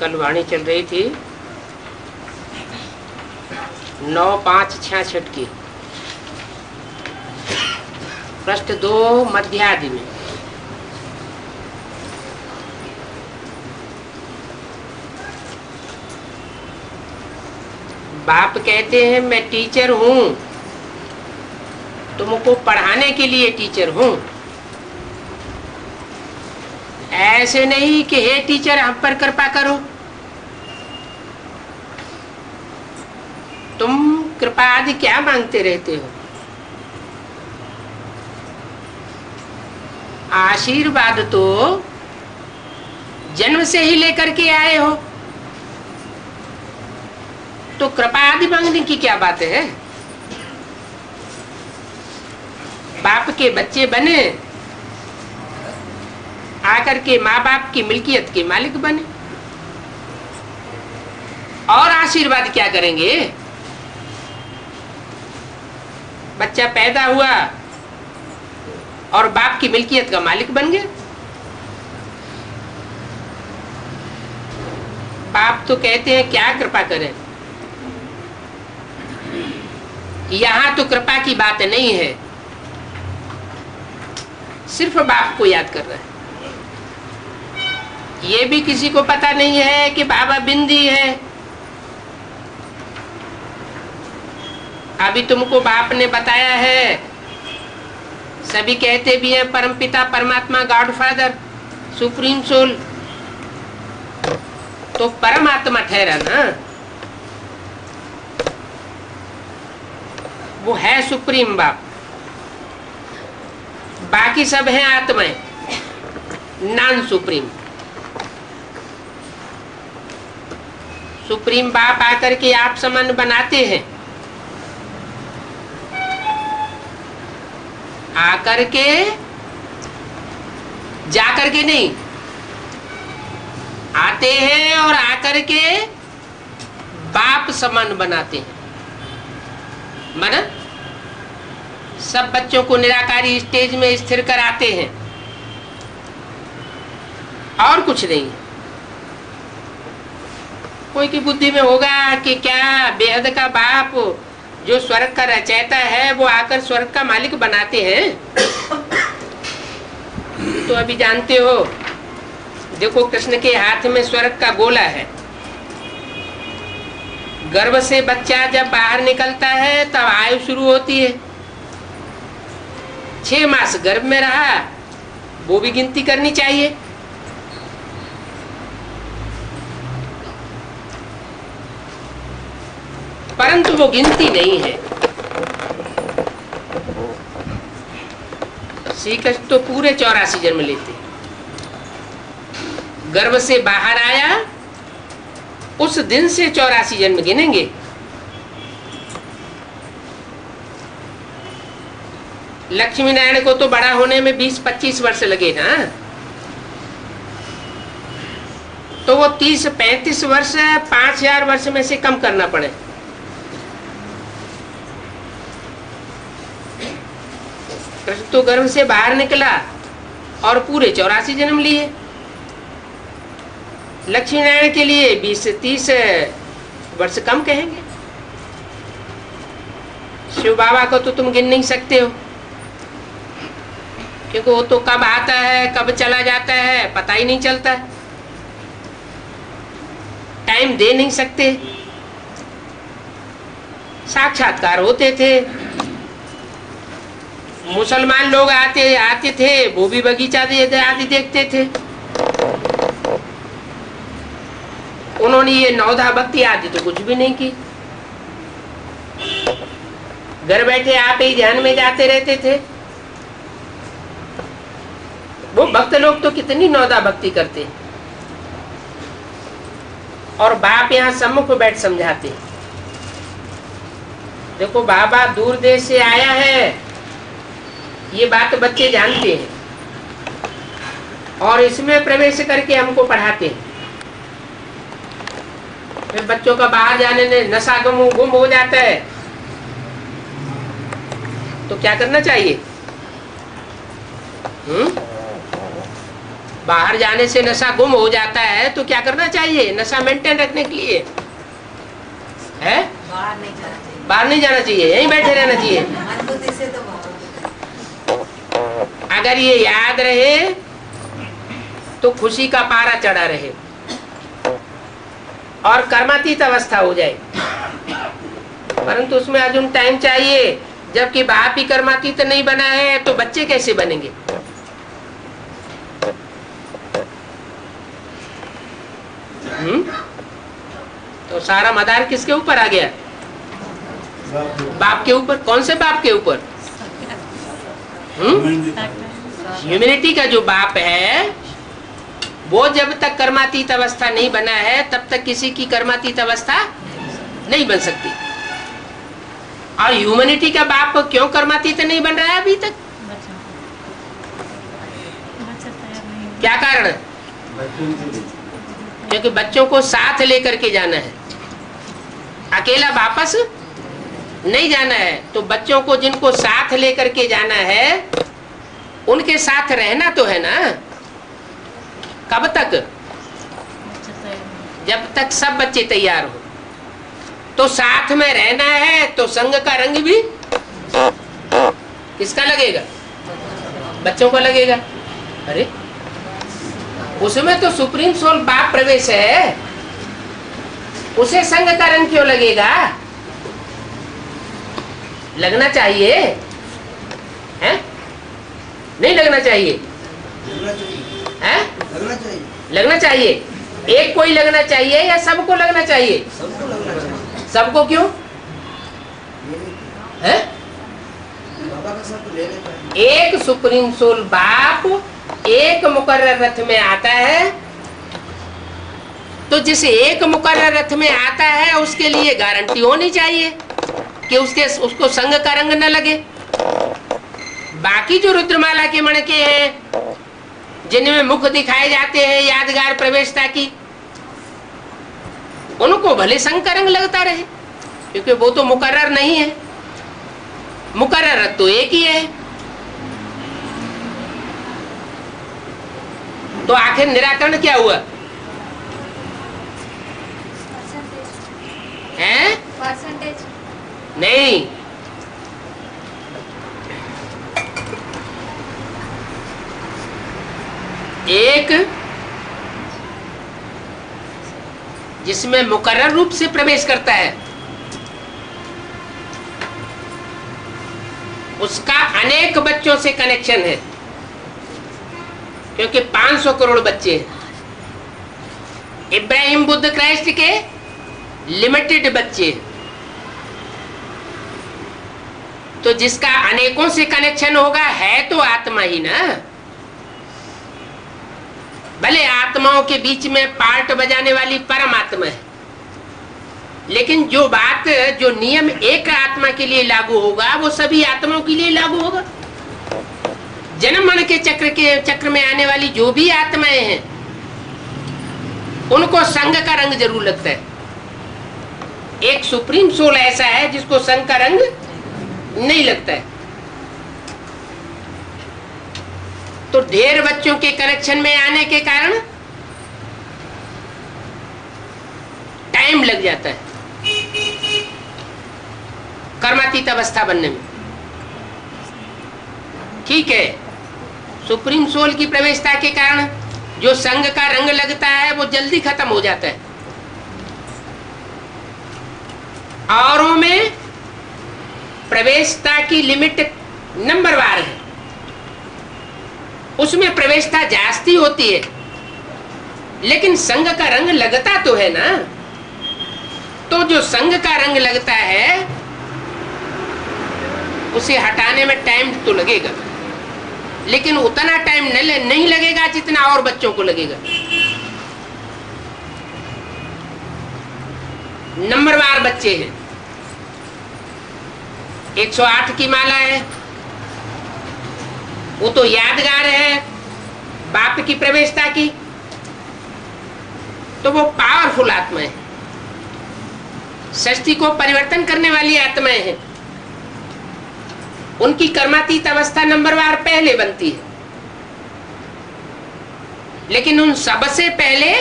कल वाणी चल रही थी 9/5/66 की, पृष्ठ 2 मध्यादि में। बाप कहते हैं मैं टीचर हूं, तुमको पढ़ाने के लिए टीचर हूं। ऐसे नहीं कि हे टीचर हम पर कृपा करो। तुम कृपा आदि क्या मांगते रहते हो? आशीर्वाद तो जन्म से ही लेकर के आए हो, तो कृपा आदि मांगने की क्या बात है? बाप के बच्चे बने, आकर के माँ बाप की मिल्कियत के मालिक बने, और आशीर्वाद क्या करेंगे? बच्चा पैदा हुआ और बाप की मिल्कियत का मालिक बन गया। बाप तो कहते हैं क्या कृपा करें। यहां तो कृपा की बात नहीं है, सिर्फ बाप को याद कर रहा है। ये भी किसी को पता नहीं है कि बाबा बिंदी है। अभी तुमको बाप ने बताया है, सभी कहते भी हैं परमपिता परमात्मा, गॉडफादर, सुप्रीम सोल। तो परमात्मा ठहरा ना, वो है सुप्रीम बाप। बाकी सब हैं आत्माएं, नॉन सुप्रीम। सुप्रीम बाप आकर के आप समान बनाते हैं, आकर के जाकर के नहीं, आते हैं और आकर के बाप समान बनाते हैं। माना सब बच्चों को निराकारी स्टेज में स्थिर कराते हैं, और कुछ नहीं। कोई की बुद्धि में होगा कि क्या बेहद का बाप जो स्वर्ग का रचयिता है वो आकर स्वर्ग का मालिक बनाते हैं। तो अभी जानते हो, देखो कृष्ण के हाथ में स्वर्ग का गोला है। गर्भ से बच्चा जब बाहर निकलता है तब आयु शुरू होती है। 6 मास गर्भ में रहा, वो भी गिनती करनी चाहिए। परंतु वो गिनती नहीं है। श्री कृष्ण तो पूरे 84 जन्म लेते। गर्भ से बाहर आया उस दिन से 84 जन्म गिनेंगे। लक्ष्मी नारायण को तो बड़ा होने में 20-25 वर्ष लगे ना, तो वो 30-35 वर्ष 5000 वर्ष में से कम करना पड़े। कृष्ण तो गर्भ से बाहर निकला और पूरे 84 जन्म लिए। लक्ष्मी नारायण के लिए 20-30 वर्ष कम कहेंगे। शिव बाबा को तो तुम गिन नहीं सकते हो, क्योंकि वो तो कब आता है कब चला जाता है पता ही नहीं चलता, टाइम दे नहीं सकते। साक्षात्कार होते थे, मुसलमान लोग आते थे, वो भी बगीचा आदि देखते थे। उन्होंने ये नौधा भक्ति आदि तो कुछ भी नहीं की। घर बैठे आप ही ध्यान में जाते रहते थे। वो भक्त लोग तो कितनी नौधा भक्ति करते हैं, और बाप यहाँ सम्मुख बैठ समझाते हैं। देखो बाबा दूर देश से आया है, ये बात बच्चे जानते हैं, और इसमें प्रवेश करके हमको पढ़ाते हैं। फिर बच्चों का बाहर जाने में नशा गुम हो जाता है, तो क्या करना चाहिए? बाहर जाने से नशा गुम हो जाता है तो क्या करना चाहिए नशा मेंटेन रखने के लिए? है बाहर नहीं जाना चाहिए, बाहर नहीं जाना चाहिए, यहीं बैठे रहना चाहिए। मनबुद्धि से तो बाहर। अगर ये याद रहे तो खुशी का पारा चढ़ा रहे और कर्मातीत अवस्था हो जाए। परंतु उसमें अजून टाइम चाहिए, जबकि बाप ही कर्मातीत नहीं बना है तो बच्चे कैसे बनेंगे? तो सारा मदार किसके ऊपर आ गया? बाप के ऊपर। कौन से बाप के ऊपर? ह्यूमैनिटी का जो बाप है वो जब तक कर्मातीत अवस्था नहीं बना है तब तक किसी की कर्मातीत अवस्था नहीं बन सकती। और ह्यूमैनिटी का बाप क्यों कर्मातीत नहीं बन रहा है अभी तक? क्या कारण है? क्योंकि बच्चों को साथ लेकर के जाना है, अकेला वापस नहीं जाना है। तो बच्चों को जिनको साथ लेकर के जाना है उनके साथ रहना तो है ना। कब तक? जब तक सब बच्चे तैयार हो। तो साथ में रहना है तो संग का रंग भी किसका लगेगा? बच्चों का लगेगा। अरे उसमें तो सुप्रीम सोल बाप प्रवेश है, उसे संग का रंग क्यों लगेगा? लगना चाहिए है? नहीं लगना चाहिए? है? लगना चाहिए। एक कोई लगना चाहिए या सबको लगना चाहिए? सबको क्यों है? एक सुप्रीम सोल बाप एक मुकर्रर रथ में आता है, तो जिस एक मुकर्रर रथ में आता है उसके लिए गारंटी होनी चाहिए कि उसको संग का रंग न लगे। बाकी जो रुद्रमाला के मणके हैं जिनमें मुख दिखाए जाते हैं यादगार प्रवेशता की, उनको भले संग का रंग लगता रहे, क्योंकि वो तो मुकर्रर नहीं है। मुकर्रर तो एक ही है। तो आखिर निराकरण क्या हुआ है? परसेंटेज नहीं, एक जिसमें मुकर्रर रूप से प्रवेश करता है उसका अनेक बच्चों से कनेक्शन है, क्योंकि 500 करोड़ बच्चे हैं। इब्राहिम बुद्ध क्राइस्ट के लिमिटेड बच्चे, तो जिसका अनेकों से कनेक्शन होगा है तो आत्मा ही ना। भले आत्माओं के बीच में पार्ट बजाने वाली परमात्मा है, लेकिन जो बात जो नियम एक आत्मा के लिए लागू होगा वो सभी आत्माओं के लिए लागू होगा। जन्म मरण के चक्र में आने वाली जो भी आत्माएं हैं उनको संग का रंग जरूर लगता है। एक सुप्रीम सोल ऐसा है जिसको संग का रंग नहीं लगता है। तो ढेर बच्चों के कनेक्शन में आने के कारण टाइम लग जाता है कर्मातीत अवस्था बनने में। ठीक है, सुप्रीम सोल की प्रवेशता के कारण जो संग का रंग लगता है वो जल्दी खत्म हो जाता है। औरों में प्रवेशता की लिमिट नंबरवार है, उसमें प्रवेशता जास्ती होती है, लेकिन संग का रंग लगता तो है ना। तो जो संग का रंग लगता है उसे हटाने में टाइम तो लगेगा, लेकिन उतना टाइम नहीं लगेगा जितना और बच्चों को लगेगा। नंबरवार बच्चे हैं, 108 की माला है, वो तो यादगार है बाप की प्रवेशता की, तो वो पावरफुल आत्मा है, सृष्टि को परिवर्तन करने वाली आत्माएं हैं। उनकी कर्मातीत अवस्था नंबरवार पहले बनती है। लेकिन उन सबसे पहले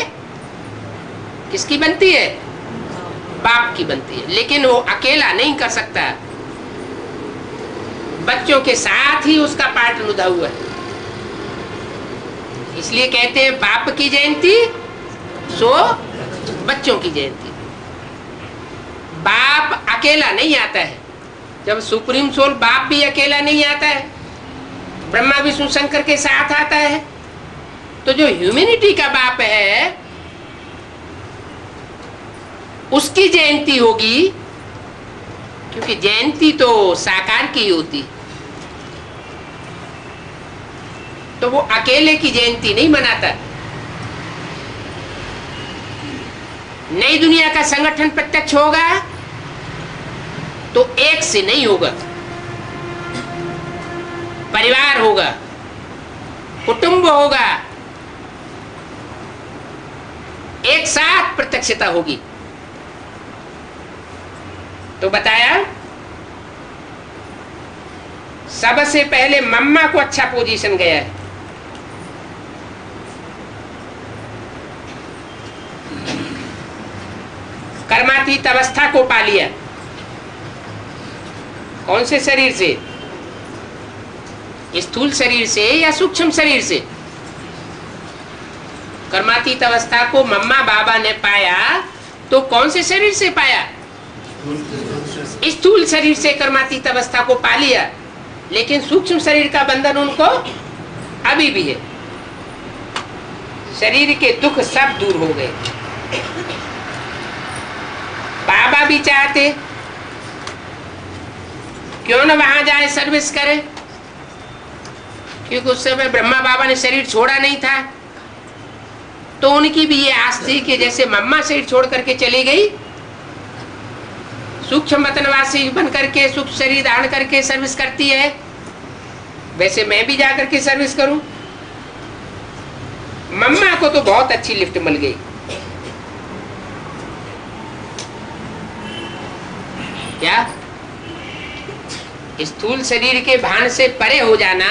किसकी बनती है? बाप की बनती है। लेकिन वो अकेला नहीं कर सकता, बच्चों के साथ ही उसका पार्ट लुधा हुआ है। इसलिए कहते हैं बाप की जयंती सो बच्चों की जयंती। बाप अकेला नहीं आता है। जब सुप्रीम सोल बाप भी अकेला नहीं आता है, ब्रह्मा विष्णु शंकर के साथ आता है, तो जो ह्यूमैनिटी का बाप है उसकी जयंती होगी, क्योंकि जयंती तो साकार की होती, तो वो अकेले की जयंती नहीं मनाता। नई दुनिया का संगठन प्रत्यक्ष होगा तो एक से नहीं होगा, परिवार होगा, कुटुंब होगा, एक साथ प्रत्यक्षता होगी। तो बताया सबसे पहले मम्मा को अच्छा पोजीशन गया है। कर्मातीत अवस्था को पा लिया। कौन से शरीर से? स्थूल शरीर से या सूक्ष्म शरीर से? कर्मातीत अवस्था को मम्मा बाबा ने पाया तो कौन से शरीर से पाया? स्थूल शरीर से कर्मातीत अवस्था को पा लिया, लेकिन सूक्ष्म शरीर का बंधन उनको अभी भी है। शरीर के दुख सब दूर हो गए। बाबा भी चाहते क्यों न वहां जाए, सर्विस करे, क्योंकि उस समय ब्रह्मा बाबा ने शरीर छोड़ा नहीं था। तो उनकी भी ये आस थी कि जैसे मम्मा शरीर छोड़ करके चली गई, सूक्ष्म वतनवासी बन करके सूक्ष्म शरीर धारण करके सर्विस करती है, वैसे मैं भी जा करके सर्विस करूं। मम्मा को तो बहुत अच्छी लिफ्ट मिल गई। क्या? स्थूल शरीर के भान से परे हो जाना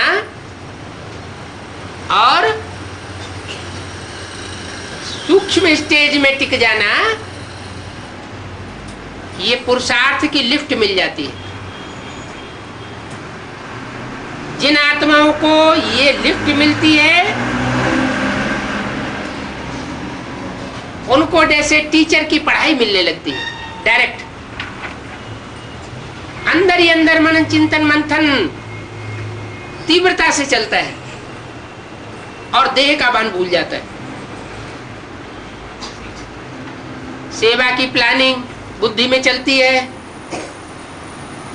और सूक्ष्म स्टेज में टिक जाना, ये पुरुषार्थ की लिफ्ट मिल जाती है। जिन आत्माओं को ये लिफ्ट मिलती है उनको जैसे टीचर की पढ़ाई मिलने लगती है, डायरेक्ट अंदर ही अंदर मनन चिंतन मंथन तीव्रता से चलता है और देह का भान भूल जाता है। सेवा की प्लानिंग बुद्धि में चलती है,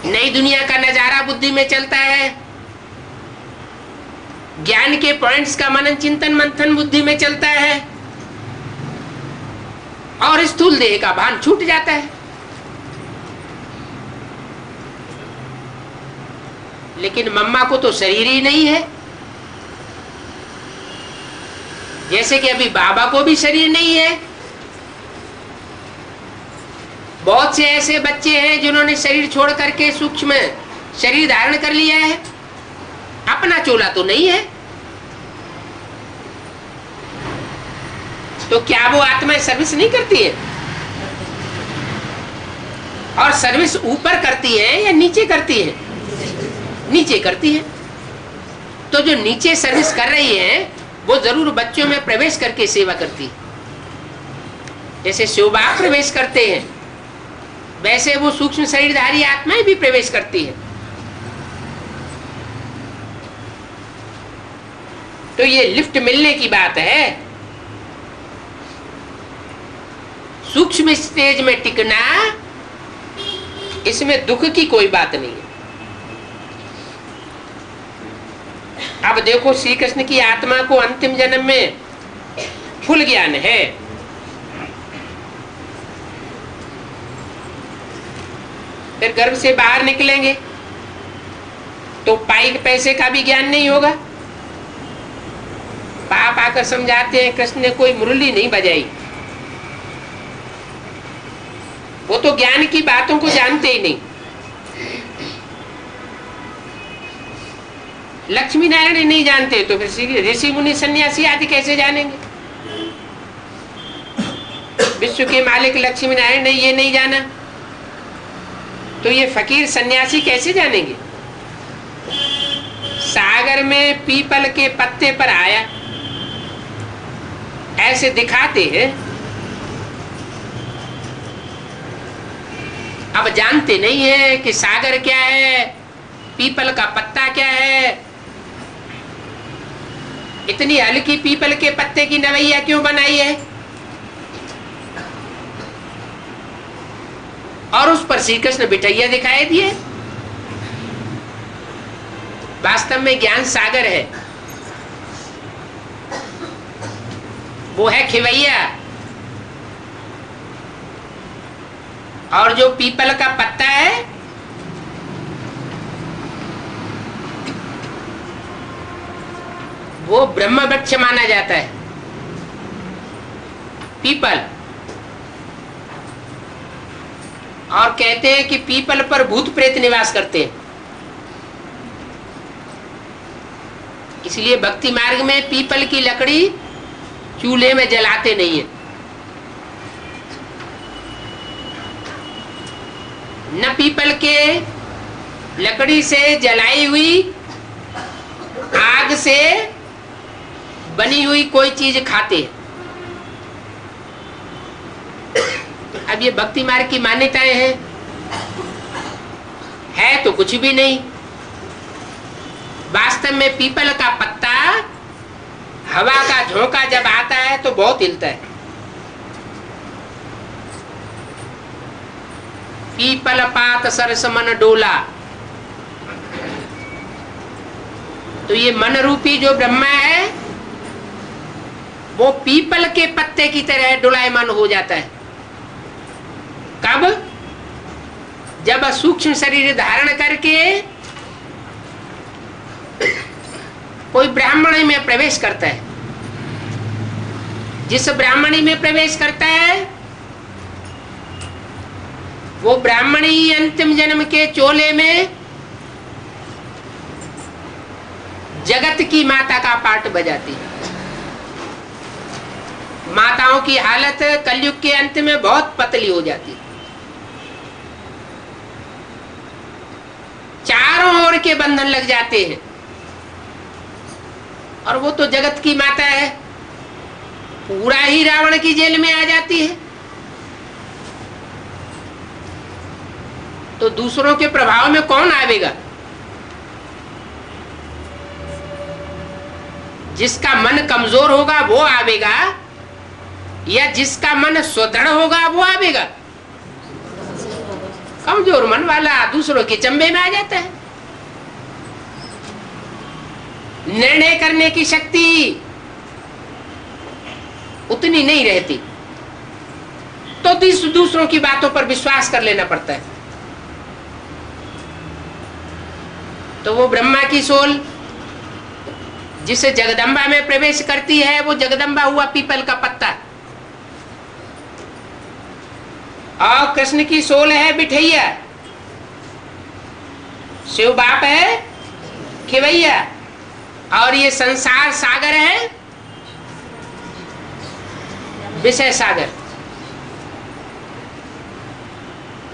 नई दुनिया का नजारा बुद्धि में चलता है, ज्ञान के पॉइंट्स का मनन चिंतन मंथन बुद्धि में चलता है और स्थूल देह का भान छूट जाता है। लेकिन मम्मा को तो शरीर ही नहीं है, जैसे कि अभी बाबा को भी शरीर नहीं है। बहुत से ऐसे बच्चे हैं जिन्होंने शरीर छोड़ करके सूक्ष्म शरीर धारण कर लिया है, अपना चोला तो नहीं है। तो क्या वो आत्माएं सर्विस नहीं करती है? और सर्विस ऊपर करती है या नीचे करती है? नीचे करती है। तो जो नीचे सर्विस कर रही है वो जरूर बच्चों में प्रवेश करके सेवा करती है। जैसे शिवबाप प्रवेश करते हैं वैसे वो सूक्ष्म शरीरधारी आत्माएं भी प्रवेश करती है। तो ये लिफ्ट मिलने की बात है। सूक्ष्म स्टेज में टिकना, इसमें दुख की कोई बात नहीं है। अब देखो श्री कृष्ण की आत्मा को अंतिम जन्म में फुल ज्ञान है, फिर गर्भ से बाहर निकलेंगे तो पाई पैसे का भी ज्ञान नहीं होगा। बाप आकर समझाते हैं कृष्ण ने कोई मुरली नहीं बजाई, वो तो ज्ञान की बातों को जानते ही नहीं। लक्ष्मी नारायण नहीं जानते तो फिर ऋषि मुनि सन्यासी आदि कैसे जानेंगे? विश्व के मालिक लक्ष्मी नारायण ने ये नहीं जाना तो ये फकीर सन्यासी कैसे जानेंगे? सागर में पीपल के पत्ते पर आया, ऐसे दिखाते हैं, अब जानते नहीं है कि सागर क्या है, पीपल का पत्ता क्या है। इतनी हल्की पीपल के पत्ते की नवैया क्यों बनाई है? और उस पर श्री कृष्ण बिठैया दिखाई दिए। वास्तव में ज्ञान सागर है, वो है खिवैया। और जो पीपल का पत्ता है वो ब्रह्म वृक्ष माना जाता है। पीपल, और कहते हैं कि पीपल पर भूत प्रेत निवास करते हैं। इसलिए भक्ति मार्ग में पीपल की लकड़ी चूल्हे में जलाते नहीं है। न पीपल के लकड़ी से जलाई हुई आग से बनी हुई कोई चीज खाते। अब ये भक्ति मार्ग की मान्यताएं हैं, है तो कुछ भी नहीं। वास्तव में पीपल का पत्ता हवा का झोंका जब आता है तो बहुत हिलता है। पीपल पात सरस मन डोला, तो ये मन रूपी जो ब्रह्मा है वो पीपल के पत्ते की तरह डोलायमान हो जाता है। कब? जब सूक्ष्म शरीर धारण करके कोई ब्राह्मणी में प्रवेश करता है। जिस ब्राह्मणी में प्रवेश करता है वो ब्राह्मणी अंतिम जन्म के चोले में जगत की माता का पाठ बजाती है। माताओं की हालत कलयुग के अंत में बहुत पतली हो जाती है। चारों ओर के बंधन लग जाते हैं और वो तो जगत की माता है, पूरा ही रावण की जेल में आ जाती है। तो दूसरों के प्रभाव में कौन आवेगा? जिसका मन कमजोर होगा वो आवेगा या जिसका मन सुदृढ़ होगा वो आवेगा? कमजोर मन वाला दूसरों के चंबे में आ जाता है। निर्णय करने की शक्ति उतनी नहीं रहती तो दूसरों की बातों पर विश्वास कर लेना पड़ता है। तो वो ब्रह्मा की सोल जिसे जगदम्बा में प्रवेश करती है वो जगदम्बा हुआ पीपल का पत्ता, और कृष्ण की सोल है बिठैया, शिव बाप है खिवैया, और ये संसार सागर है विषय सागर।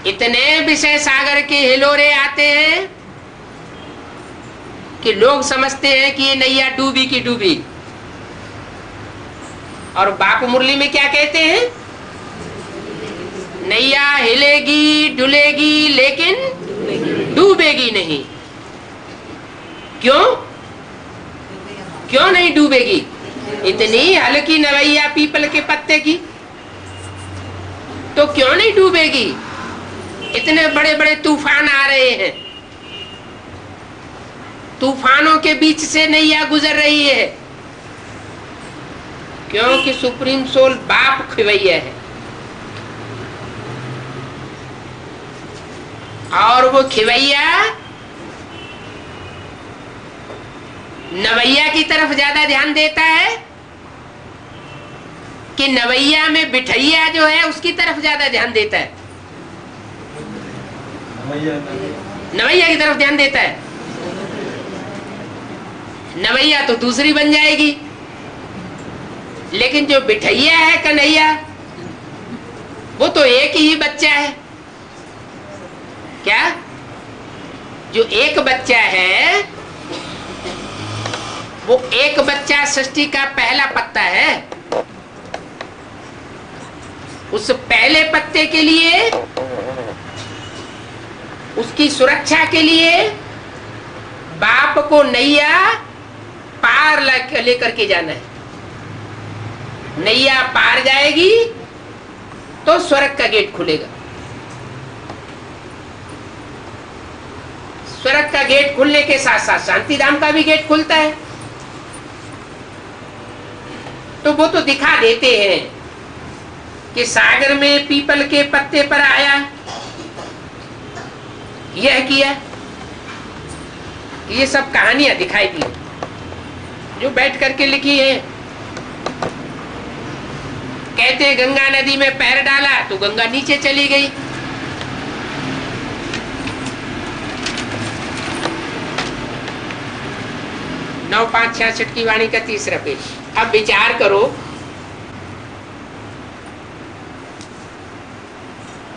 इतने विषय सागर के हिलोरे आते हैं कि लोग समझते हैं कि ये नैया डूबी की डूबी। और बाप मुरली में क्या कहते हैं? नैया हिलेगी डुलेगी लेकिन डूबेगी नहीं। क्यों? क्यों नहीं डूबेगी? इतनी हल्की नवैया पीपल के पत्ते की, तो क्यों नहीं डूबेगी? इतने बड़े बड़े तूफान आ रहे हैं, तूफानों के बीच से नैया गुजर रही है, क्योंकि सुप्रीम सोल बाप खिवैया है। और वो खिवैया नवैया की तरफ ज्यादा ध्यान देता है कि नवैया में बिठैया जो है उसकी तरफ ज्यादा ध्यान देता है? नवैया की तरफ ध्यान देता है। नवैया तो दूसरी बन जाएगी। लेकिन जो बिठैया है कन्हैया, वो तो एक ही बच्चा है। क्या? जो एक बच्चा है, वो एक बच्चा सृष्टि का पहला पत्ता है। उस पहले पत्ते के लिए, उसकी सुरक्षा के लिए बाप को नैया पार लेकर के जाना है। नैया पार जाएगी तो स्वर्ग का गेट खुलेगा। स्वर्ग का गेट खुलने के साथ साथ शांतिधाम का भी गेट खुलता है। तो वो तो दिखा देते हैं कि सागर में पीपल के पत्ते पर आया, यह किया। ये सब कहानियां दिखाई दी जो बैठ करके लिखी है। कहते हैं गंगा नदी में पैर डाला तो गंगा नीचे चली गई। नौ 566 की वाणी का 3रा पेज। अब विचार करो,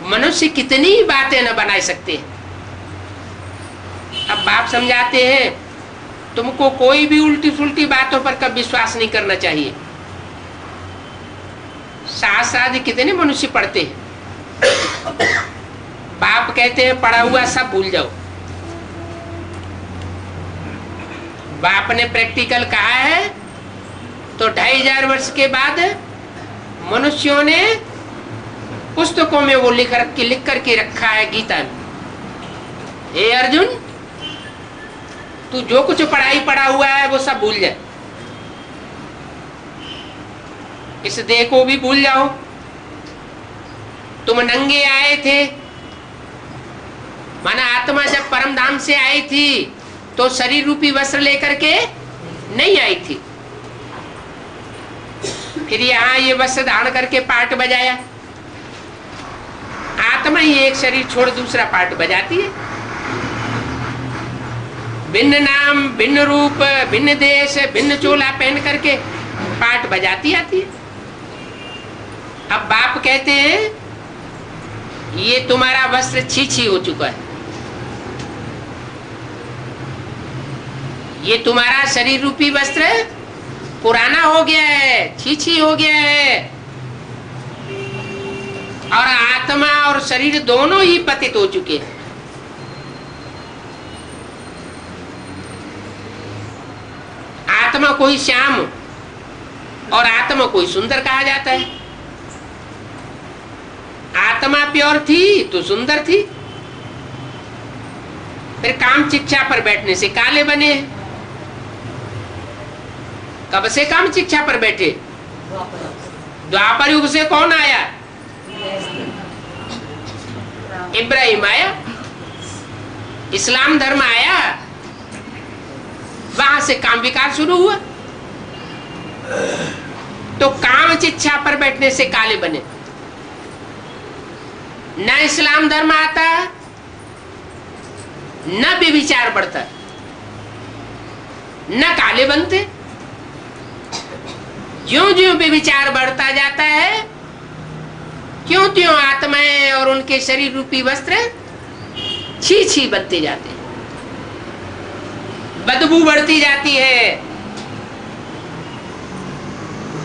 मनुष्य कितनी बातें न बना सकते हैं। अब बाप समझाते हैं तुमको कोई भी उल्टी सुल्टी बातों पर कब विश्वास नहीं करना चाहिए। शास्त्र आदि कितने मनुष्य पढ़ते हैं, बाप कहते हैं पढ़ा हुआ सब भूल जाओ। बाप ने प्रैक्टिकल कहा है तो 2500 वर्ष के बाद मनुष्यों ने पुस्तकों में वो लिख करके रखा है गीता में। हे अर्जुन, तू जो कुछ पढ़ा हुआ है वो सब भूल जाए, इस देह को भी भूल जाओ। तुम नंगे आए थे, माना आत्मा जब परम धाम से आई थी तो शरीर रूपी वस्त्र लेकर के नहीं आई थी। फिर यहाँ ये वस्त्र धारण करके पार्ट बजाया। आत्मा ही एक शरीर छोड़ दूसरा पार्ट बजाती है। भिन्न नाम, भिन्न रूप, भिन्न देश, भिन्न चोला पहन करके पार्ट बजाती आती है। अब बाप कहते हैं ये तुम्हारा वस्त्र छी हो चुका है, ये तुम्हारा शरीर रूपी वस्त्र पुराना हो गया है, छी हो गया है। और आत्मा और शरीर दोनों ही पतित हो चुके हैं। आत्मा को ही श्याम और आत्मा को ही सुंदर कहा जाता है। आत्मा प्योर थी तो सुंदर थी, फिर काम शिक्षा पर बैठने से काले बने। कब से काम शिक्षा पर बैठे? द्वापर युग से कौन आया? इब्राहिम आया, इस्लाम धर्म आया, वहां से काम विकास शुरू हुआ। तो काम शिक्षा पर बैठने से काले बने। न इस्लाम धर्म आता, न व्यभिचार बढ़ता, न काले बनते। ज्यों ज्यों व्यभिचार बढ़ता जाता है, क्यों त्यों आत्माएं और उनके शरीर रूपी वस्त्र छी बनते जाते हैं, बदबू बढ़ती जाती है,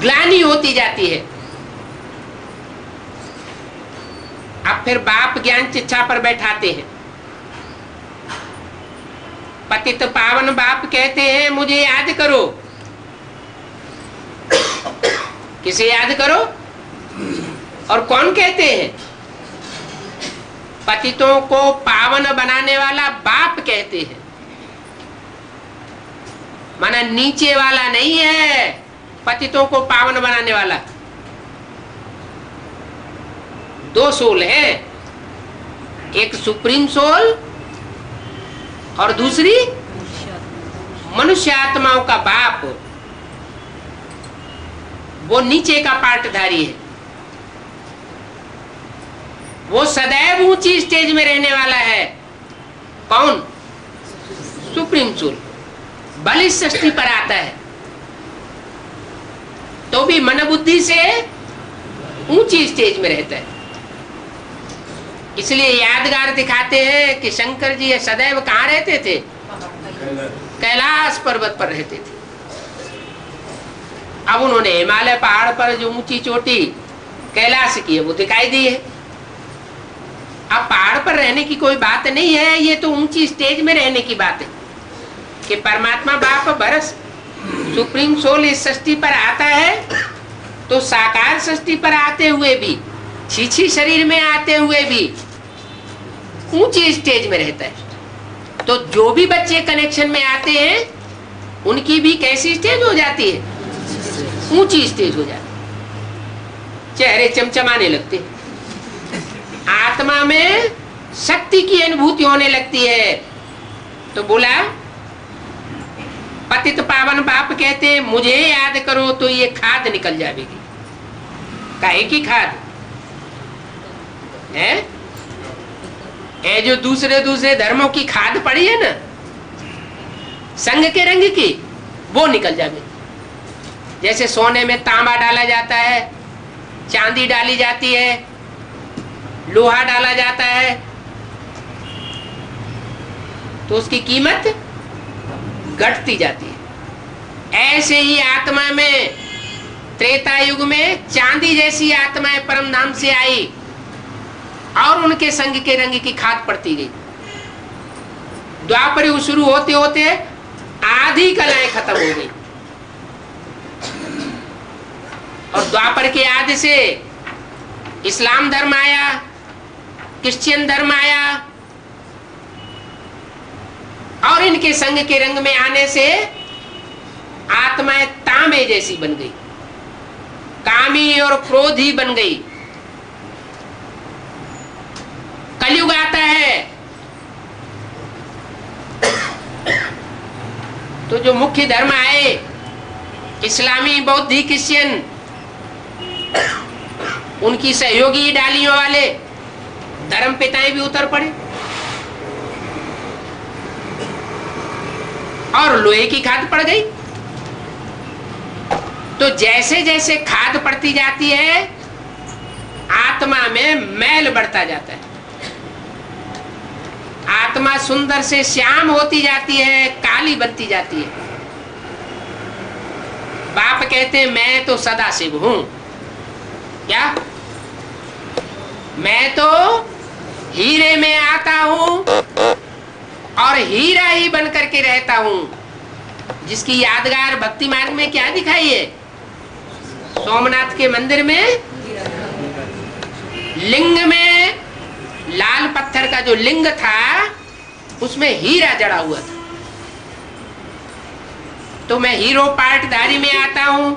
ग्लानि होती जाती है। अब फिर बाप ज्ञान शिक्षा पर बैठाते हैं। पतित पावन बाप कहते हैं मुझे याद करो। किसे याद करो? और कौन कहते हैं? पतितों को पावन बनाने वाला बाप कहते हैं। माना नीचे वाला नहीं है पतितों को पावन बनाने वाला। दो सोल है, एक सुप्रीम सोल और दूसरी मनुष्य आत्माओं का बाप। वो नीचे का पार्टधारी है, वो सदैव ऊंची स्टेज में रहने वाला है। कौन? Supreme soul. बल इस सृष्टि पर आता है तो भी मन बुद्धि से ऊंची स्टेज में रहता है। इसलिए यादगार दिखाते हैं कि शंकर जी सदैव कहाँ रहते थे? कैलाश पर्वत पर रहते थे। अब उन्होंने हिमालय पहाड़ पर जो ऊंची चोटी कैलाश की है वो दिखाई दी है। अब पहाड़ पर रहने की कोई बात नहीं है, ये तो ऊंची स्टेज में रहने की बात है कि परमात्मा बाप बरस सुप्रीम सोल इस सृष्टि पर आता है तो साकार सृष्टि पर आते हुए भी, छीछी शरीर में आते हुए भी ऊंची स्टेज में रहता है। तो जो भी बच्चे कनेक्शन में आते हैं उनकी भी कैसी स्टेज हो जाती है? ऊंची स्टेज हो जाती है। चेहरे चमचमाने लगते हैं, आत्मा में शक्ति की अनुभूति होने लगती है। तो बोला पतित पावन बाप कहते हैं मुझे याद करो तो ये खाद निकल जाएगी। काहे की खाद है? ये जो दूसरे दूसरे धर्मों की खाद पड़ी है ना, संग के रंग की, वो निकल जाएगी। जैसे सोने में तांबा डाला जाता है, चांदी डाली जाती है, लोहा डाला जाता है, तो उसकी कीमत घटती जाती है। ऐसे ही आत्मा में त्रेता युग में चांदी जैसी आत्माएं परम धाम से आई और उनके संग के रंग की खाद पड़ती गई। द्वापर युग शुरू होते होते आधी कलाएं खत्म हो गई और द्वापर के आदि से इस्लाम धर्म आया, क्रिश्चियन धर्म आया और इनके संग के रंग में आने से आत्माएं तांबे जैसी बन गई, कामी और क्रोधी बन गई। कलयुग आता है तो जो मुख्य धर्म आए, इस्लामी, बौद्धी, क्रिश्चियन, उनकी सहयोगी डालियों वाले धर्म पिताएं भी उतर पड़े और लोहे की खाद पड़ गई। तो जैसे जैसे खाद पड़ती जाती है आत्मा में मैल बढ़ता जाता है, आत्मा सुंदर से श्याम होती जाती है, काली बनती जाती है। बाप कहते हैं मैं तो सदा शिव हूं। क्या? मैं तो हीरे में आता हूं और हीरा ही बन करके रहता हूं। जिसकी यादगार भक्ति मार्ग में क्या दिखाई है? सोमनाथ के मंदिर में लिंग में लाल पत्थर का जो लिंग था उसमें हीरा जड़ा हुआ था। तो मैं हीरो पार्टधारी में आता हूं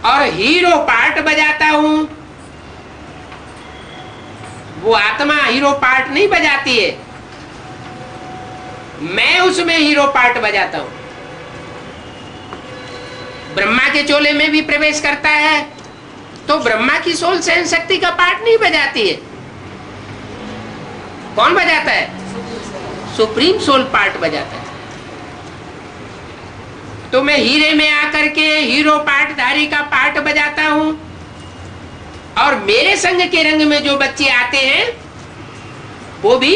और हीरो पार्ट बजाता हूं। वो आत्मा हीरो पार्ट नहीं बजाती है, मैं उसमें हीरो पार्ट बजाता हूं। ब्रह्मा के चोले में भी प्रवेश करता है तो ब्रह्मा की सोल सहन शक्ति का पार्ट नहीं बजाती है। कौन बजाता है? सुप्रीम सोल पार्ट बजाता है। तो मैं हीरे में आकर के हीरो पार्टधारी का पार्ट बजाता हूं और मेरे संग के रंग में जो बच्चे आते हैं वो भी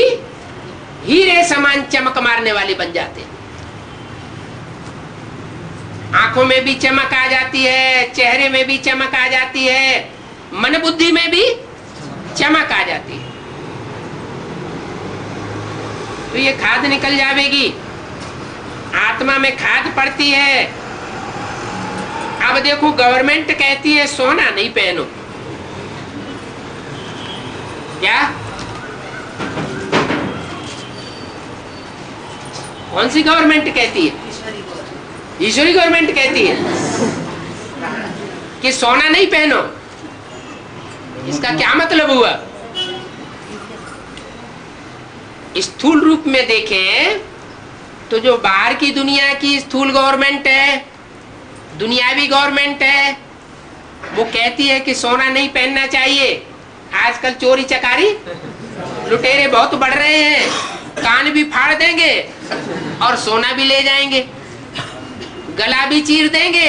हीरे समान चमक मारने वाले बन जाते हैं। आंखों में भी चमक आ जाती है, चेहरे में भी चमक आ जाती है, मन बुद्धि में भी चमक आ जाती है। तो ये खाद निकल जाएगी, आत्मा में खाद पड़ती है। अब देखो गवर्नमेंट कहती है सोना नहीं पहनो। क्या? कौन सी गवर्नमेंट कहती है? ईश्वरी गवर्नमेंट कहती है कि सोना नहीं पहनो। इसका क्या मतलब हुआ? स्थूल रूप में देखें तो जो बाहर की दुनिया की स्थूल गवर्नमेंट है, दुनियावी गवर्नमेंट है, वो कहती है कि सोना नहीं पहनना चाहिए। आजकल चोरी चकारी, लुटेरे बहुत बढ़ रहे हैं, कान भी फाड़ देंगे और सोना भी ले जाएंगे, गला भी चीर देंगे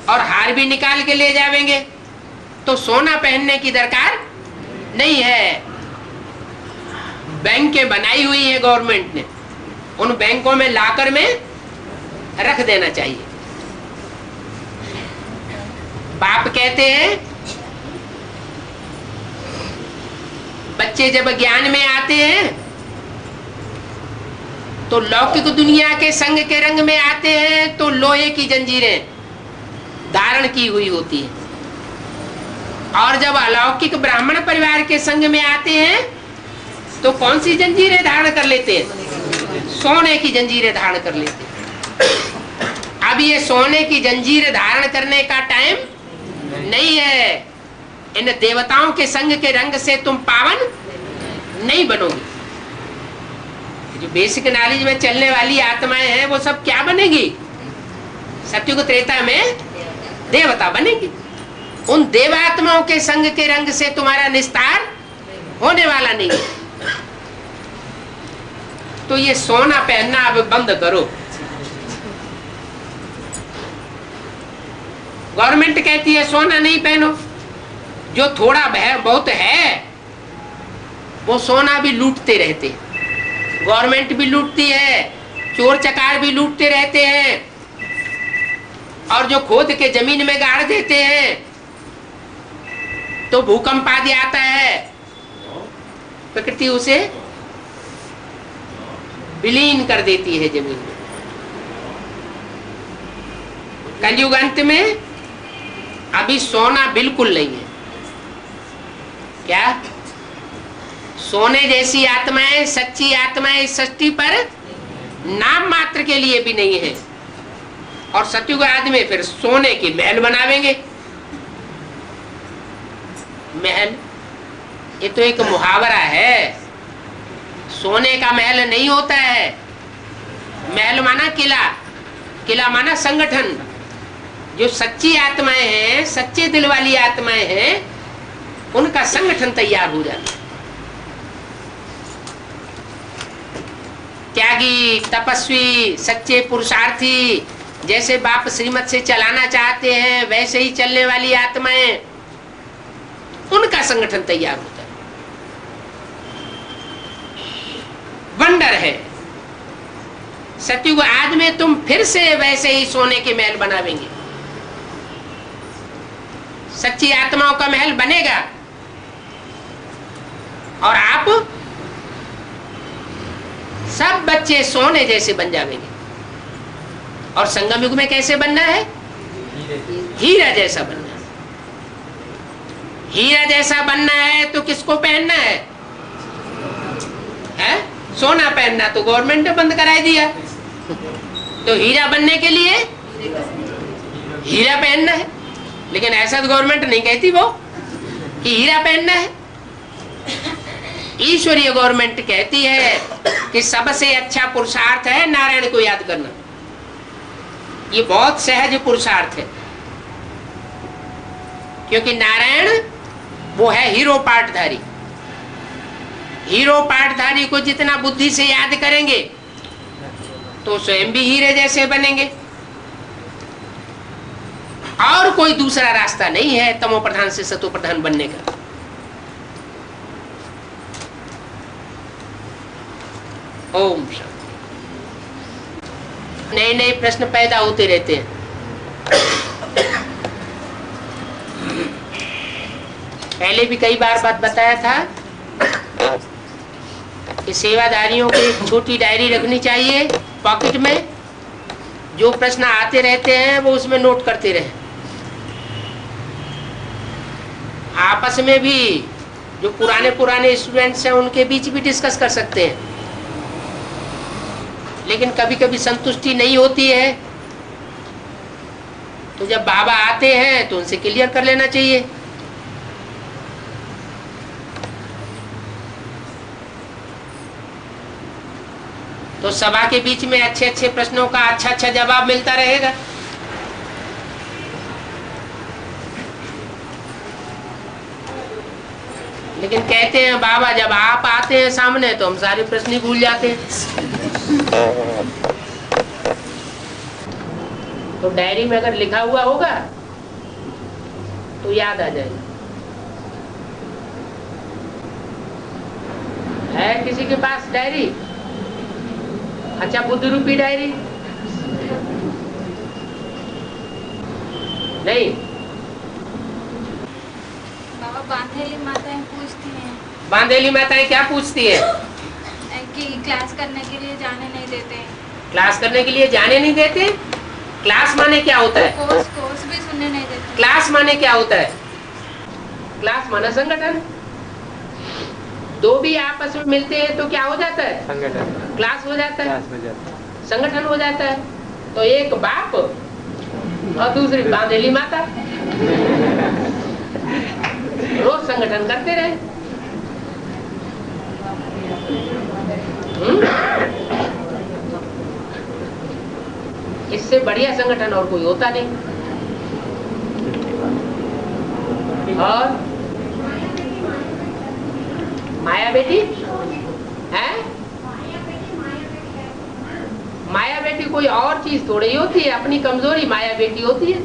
और हार भी निकाल के ले जाएंगे। तो सोना पहनने की दरकार नहीं है। बैंकें बनाई हुई है गवर्नमेंट ने, उन बैंकों में लाकर में रख देना चाहिए। बाप कहते हैं बच्चे जब ज्ञान में आते हैं तो लौकिक दुनिया के संग के रंग में आते हैं तो लोहे की जंजीरें धारण की हुई होती है, और जब अलौकिक ब्राह्मण परिवार के संग में आते हैं तो कौन सी जंजीरें धारण कर लेते हैं? सोने की जंजीरें धारण कर लेते हैं। अब ये सोने की जंजीर धारण करने का टाइम नहीं है। इन देवताओं के संग के रंग से तुम पावन नहीं बनोगे। जो बेसिक नॉलेज में चलने वाली आत्माएं हैं वो सब क्या बनेगी? सत्युग त्रेता में देवता बनेगी। उन देवात्माओं के संग के रंग से तुम्हारा निस्तार होने वाला नहीं है। तो ये सोना पहनना अब बंद करो। गवर्नमेंट कहती है सोना नहीं पहनो। जो थोड़ा बहुत है वो सोना भी लूटते रहते हैं। गवर्नमेंट भी लूटती है, चोर चकार भी लूटते रहते हैं, और जो खोद के जमीन में गाड़ देते हैं तो भूकंप आदि आता है, प्रकृति उसे विलीन कर देती है जमीन में। कलयुग अंत में अभी सोना बिल्कुल नहीं है। क्या सोने जैसी आत्माएं, सच्ची आत्माएं इस सृष्टि पर नाम मात्र के लिए भी नहीं है। और सतयुग आदि में फिर सोने की महल बनावेंगे। महल ये तो एक मुहावरा है, सोने का महल नहीं होता है। महल माना किला, किला माना संगठन। जो सच्ची आत्माएं हैं, सच्चे दिल वाली आत्माएं हैं, उनका संगठन तैयार हो जाता है। त्यागी, तपस्वी, सच्चे पुरुषार्थी, जैसे बाप श्रीमत से चलाना चाहते हैं वैसे ही चलने वाली आत्माएं, उनका संगठन तैयार होता है। वंडर है। सतयुग आज में तुम फिर से वैसे ही सोने के महल बनावेंगे। सच्ची आत्माओं का महल बनेगा और आप सब बच्चे सोने जैसे बन जाएंगे। और संगम युग में कैसे बनना है? हीरा जैसा बनना है। हीरा जैसा बनना है तो किसको पहनना है? सोना पहनना तो गवर्नमेंट ने बंद कराई दिया। तो हीरा बनने के लिए हीरा पहनना है, लेकिन ऐसा तो गवर्नमेंट नहीं कहती वो कि हीरा पहनना है। ईश्वरीय गवर्नमेंट कहती है कि सबसे अच्छा पुरुषार्थ है नारायण को याद करना। ये बहुत सहज पुरुषार्थ है, क्योंकि नारायण वो है हीरो पाठधारी। हीरो पाठधारी को जितना बुद्धि से याद करेंगे तो स्वयं भी हीरे जैसे बनेंगे। और कोई दूसरा रास्ता नहीं है तमो प्रधान से सतो प्रधान बनने का। ओम शांति। नए नए प्रश्न पैदा होते रहते हैं। पहले भी कई बार बात बताया था कि सेवादारियों को एक छोटी डायरी रखनी चाहिए पॉकेट में। जो प्रश्न आते रहते हैं वो उसमें नोट करते रहे। आपस में भी जो पुराने स्टूडेंट्स हैं उनके बीच भी डिस्कस कर सकते हैं। लेकिन कभी कभी संतुष्टि नहीं होती है, तो जब बाबा आते हैं तो उनसे क्लियर कर लेना चाहिए। तो सभा के बीच में अच्छे अच्छे प्रश्नों का अच्छा जवाब मिलता रहेगा। लेकिन कहते हैं बाबा जब आप आते हैं सामने तो हम सारे प्रश्न ही भूल जाते हैं। तो डायरी में अगर लिखा हुआ होगा तो याद आ जाएगा। है किसी के पास डायरी? अच्छा, बुद्ध रूपी डायरी नहीं? बाबा बांधेली माताएं पूछती हैं बांधेली माताएं क्या पूछती है? कि क्लास करने के लिए जाने नहीं देते। क्लास करने के लिए जाने नहीं देते? क्लास माने क्या होता है? कोर्स भी सुनने नहीं देते। क्लास माने क्या होता है? क्लास माना संगठन। दो भी आपस में मिलते हैं तो क्या हो जाता है? संगठन। क्लास हो जाता है, क्लास में जाता है। संगठन हो जाता है। तो एक बाप और दूसरी बांधेली माता रोज संगठन करते रहे। इससे बढ़िया संगठन और कोई होता नहीं। और माया बेटी है? माया बेटी कोई और चीज थोड़ी ही होती है। अपनी कमजोरी माया बेटी होती है।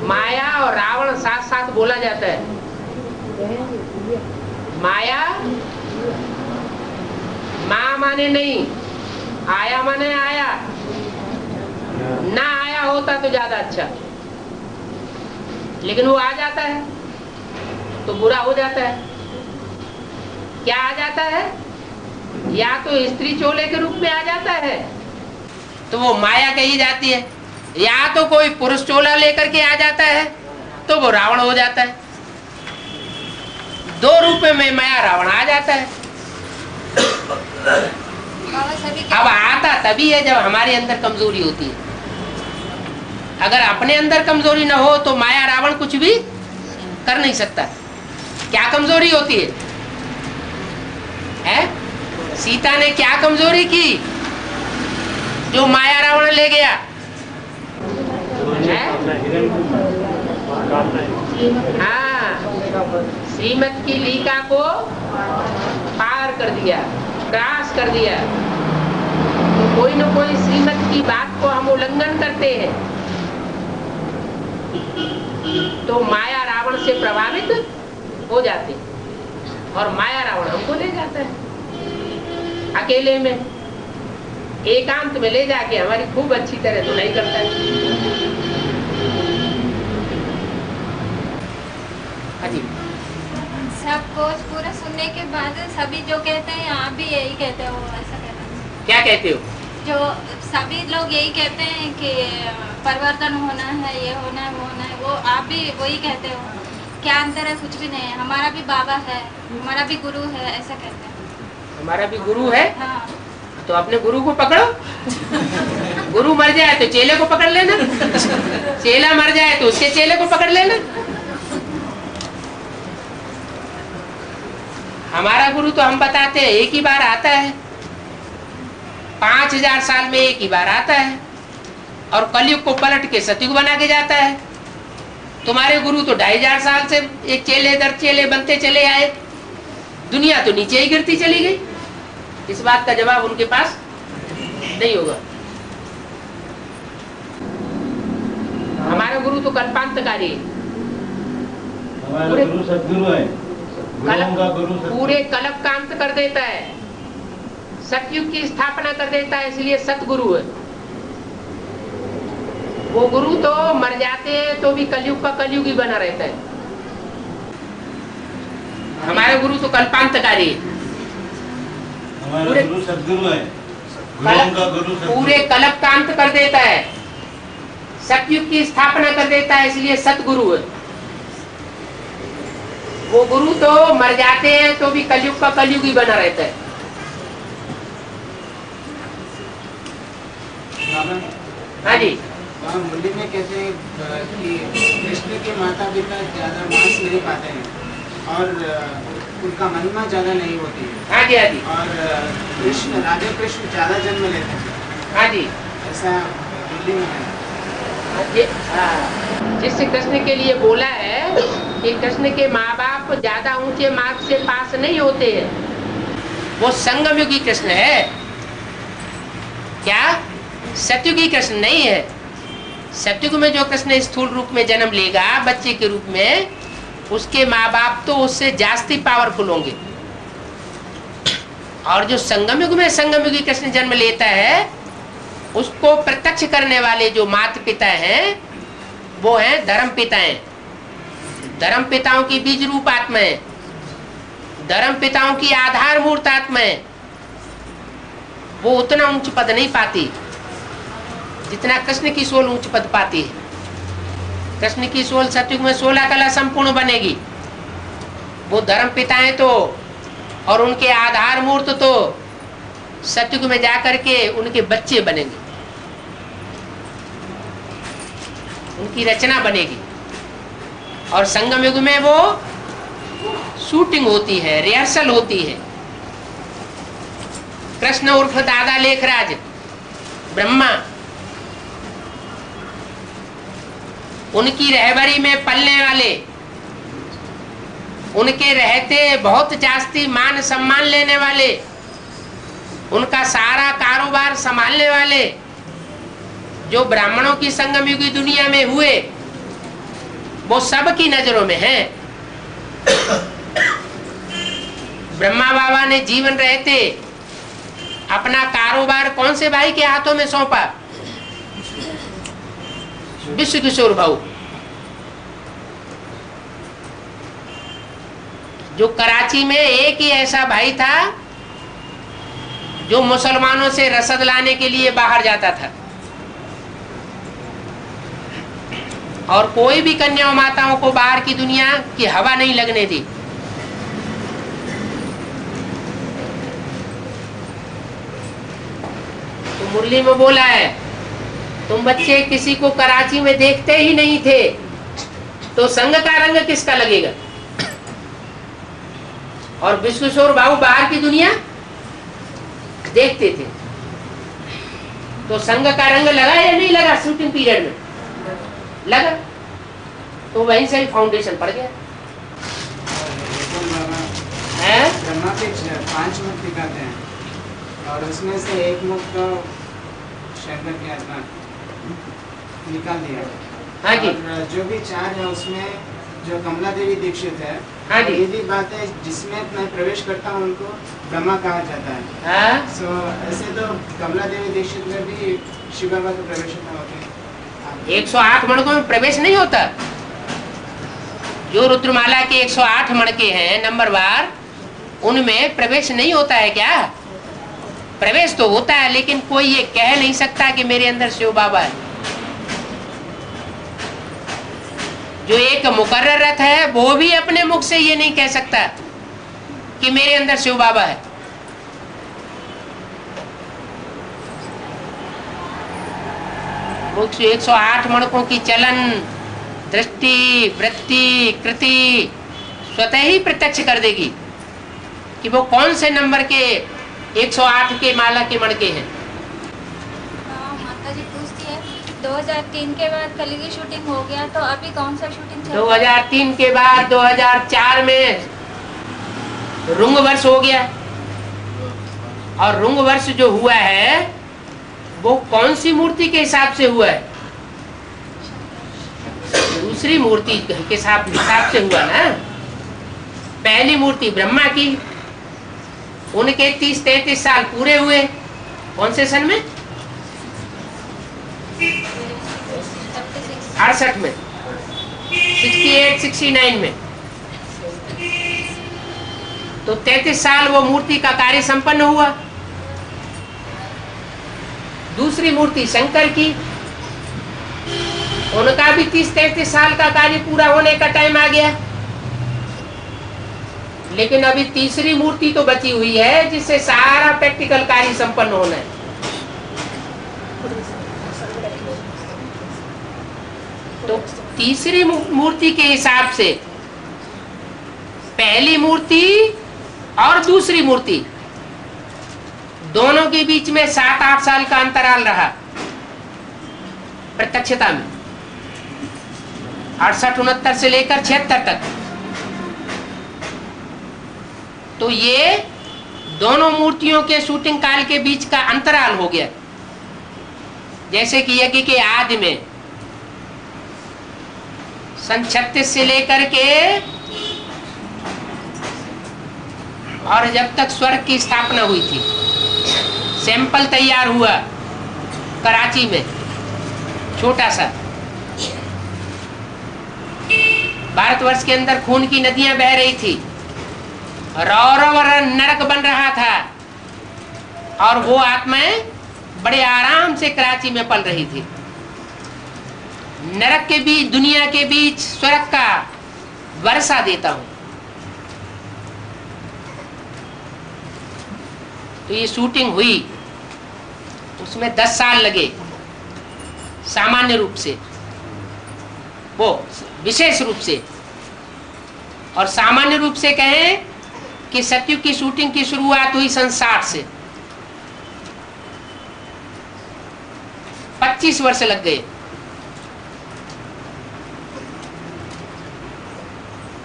माया और रावण साथ साथ बोला जाता है। माया माँ माने नहीं, आया माने आया। ना आया होता तो ज्यादा अच्छा, लेकिन वो आ जाता है तो बुरा हो जाता है। क्या आ जाता है? या तो स्त्री चोले के रूप में आ जाता है तो वो माया कही जाती है, या तो कोई पुरुष चोला लेकर के आ जाता है तो वो रावण हो जाता है। दो रूप में माया रावण आ जाता है। अब आता तभी है जब हमारे अंदर कमजोरी होती है। अगर अपने अंदर कमजोरी ना हो तो माया रावण कुछ भी कर नहीं सकता। क्या कमजोरी होती है? सीता ने क्या कमजोरी की जो माया रावण ले गया? हाँ, श्रीमत की लीका को पार कर दिया, क्रॉस कर दिया। तो कोई न कोई श्रीमत की बात को हम उल्लंघन करते हैं तो माया रावण से प्रभावित हो जाते हैं और माया रावण हमको ले जाता है। अकेले में एकांत में ले जाके हमारी खूब अच्छी तरह धुलाई करता है। सब कोर्स पूरा सुनने के बाद सभी जो कहते हैं आप भी यही कहते हो, ऐसा कहते हैं? क्या कहते हो? जो सभी लोग यही कहते हैं कि परिवर्तन होना है, ये होना है, वो होना है, वो आप भी वही कहते हो? क्या अंतर है? कुछ भी नहीं है। हमारा भी बाबा है, हमारा भी गुरु है, ऐसा कहते हैं। हमारा भी गुरु है? हाँ। तो अपने गुरु को पकड़ो। गुरु मर जाए तो चेले को पकड़ लेना, चेला मर जाए तो उसके चेले को पकड़ लेना। हमारा गुरु तो हम बताते हैं एक ही बार आता है, 5000 साल में एक ही बार आता है और कलयुग को पलट के सतयुग बना के जाता है। तुम्हारे गुरु तो 2500 साल से एक चेले दर चेले बनते चले आए, दुनिया तो नीचे ही गिरती चली गई। इस बात का जवाब उनके पास नहीं होगा। हमारा गुरु तो कल्पांतकारी है, हमारा गुरु सद्गुरु है, पूरे कल्प का अंत कर देता है, सतयुग की स्थापना कर देता है, इसलिए सतगुरु है। वो गुरु तो मर जाते हैं तो भी कलयुग का कलयुग ही बना रहता है। हमारे गुरु तो कल्पांतकारी है, हमारा गुरु सद्गुरु है, पूरे कल्प का अंत कर देता है, सतयुग की स्थापना कर देता है, इसलिए सतगुरु है। वो गुरु तो मर जाते हैं तो भी कलयुग का कलयुग ही बना रहता है। हाँ जी। मुरली में कहते हैं कि कृष्ण के माता पिता ज्यादा मांस नहीं पाते हैं और उनका महिमा ज्यादा नहीं होती है। हाँ जी, हाँ जी। और कृष्ण राधे कृष्ण ज्यादा जन्म लेते हैं। हाँ जी, ऐसा मुरली में है। हाँ जी। हाँ। जिससे कृष्ण के लिए बोला है कि कृष्ण के माँ बाप ज्यादा ऊंचे मार्ग से पास नहीं होते हैं, वो संगमयुगी कृष्ण है। क्या सतयुगी कृष्ण नहीं है? सतयुग में जो कृष्ण स्थूल रूप में जन्म लेगा बच्चे के रूप में, उसके माँ बाप तो उससे जास्ती पावरफुल होंगे। और जो संगम युग में संगमयुगी कृष्ण जन्म लेता है, उसको प्रत्यक्ष करने वाले जो माता पिता हैं वो हैं धर्म पिताएं। धर्म पिताओं की बीज रूप आत्माएं, धर्म पिताओं की आधार मूर्त आत्माएं, वो उतना उच्च पद नहीं पाती जितना कृष्ण की सोल उच्च पद पाती है। कृष्ण की सोल सतयुग में 16 कला संपूर्ण बनेगी। वो धर्म पिताएं तो और उनके आधार मूर्त तो सतयुग में जाकर के उनके बच्चे बनेंगे, उनकी रचना बनेगी। और संगम युग में वो शूटिंग होती है, रिहर्सल होती है। कृष्ण उर्फ दादा लेखराज ब्रह्मा, उनकी रहबरी में पलने वाले, उनके रहते बहुत जास्ती मान सम्मान लेने वाले, उनका सारा कारोबार संभालने वाले जो ब्राह्मणों की संगम युगी दुनिया में हुए, वो सब की नजरों में हैं। ब्रह्मा बाबा ने जीवन रहते अपना कारोबार कौन से भाई के हाथों में सौंपा? विश्व किशोर भाऊ, जो कराची में एक ही ऐसा भाई था जो मुसलमानों से रसद लाने के लिए बाहर जाता था, और कोई भी कन्या माताओं को बाहर की दुनिया की हवा नहीं लगने दी। तो मुरली में बोला है, तुम बच्चे किसी को कराची में देखते ही नहीं थे, तो संग का रंग किसका लगेगा? और विश्वेश्वर बाबू बाहर की दुनिया देखते थे, तो संग का रंग लगा या नहीं लगा? शूटिंग पीरियड में लगा, तो वहीं से ही फाउंडेशन पड़ गया है। ब्रह्मा के 5 मुख दिखाते हैं, और उसमें से एक मुख तो शंकर की आत्मा निकाल दिया। हाँ जी। और जो भी 4 है उसमें जो कमला देवी दीक्षित है, हाँ जी। ये भी बात है, जिसमें मैं प्रवेश करता हूँ उनको ब्रह्मा कहा जाता है। हाँ? ऐसे तो कमला देवी दीक्षित में भी शिव बाबा का प्रवेश होते हैं। 108 मणकों में प्रवेश नहीं होता। जो रुद्रमाला के 108 मणके हैं नंबरवार, उनमें प्रवेश नहीं होता है क्या? प्रवेश तो होता है, लेकिन कोई ये कह नहीं सकता कि मेरे अंदर शिव बाबा है। जो एक मुकर्रर रथ है वो भी अपने मुख से ये नहीं कह सकता कि मेरे अंदर शिव बाबा है। मुख से 108 मणकों की चलन, दृष्टि, वृत्ति, कृति स्वतः ही प्रत्यक्ष कर देगी कि वो कौन से नंबर के 108 के माला के मणके हैं। माता जी पूछती है 2003 के बाद कलगी शूटिंग हो गया, तो अभी कौन सा शूटिंग चल रहा है? 2003 के बाद 2004 में रुंग वर्ष हो गया, और रुंग वर्ष जो हुआ है वो कौन सी मूर्ति के हिसाब से हुआ है? दूसरी मूर्ति के हिसाब से हुआ ना। पहली मूर्ति ब्रह्मा की, उनके 30-33 साल पूरे हुए कौन से सन में? 68 में, 68-69 में। तो 33 साल वो मूर्ति का कार्य संपन्न हुआ। दूसरी मूर्ति शंकर की, उनका भी 30-33 साल का कार्य पूरा होने का टाइम आ गया। लेकिन अभी तीसरी मूर्ति तो बची हुई है जिससे सारा प्रैक्टिकल कार्य संपन्न होना है। तो तीसरी मूर्ति के हिसाब से पहली मूर्ति और दूसरी मूर्ति दोनों के बीच में 7-8 साल का अंतराल रहा प्रत्यक्षता में। 68-69 से लेकर 76 तक। तो ये दोनों मूर्तियों के शूटिंग काल के बीच का अंतराल हो गया। जैसे कि यज्ञ के आदि में सन 36 से लेकर के और जब तक स्वर्ग की स्थापना हुई थी, सैंपल तैयार हुआ कराची में छोटा सा। भारतवर्ष के अंदर खून की नदियां बह रही थी, रौरव नरक बन रहा था और वो आत्माएं बड़े आराम से कराची में पल रही थी। नरक के बीच, दुनिया के बीच स्वर्ग का वर्षा देता हूं। तो ये शूटिंग हुई, उसमें 10 साल लगे सामान्य रूप से, वो विशेष रूप से। और सामान्य रूप से कहें कि सतयुग की शूटिंग की शुरुआत हुई सन 60 से 25 वर्ष लग गए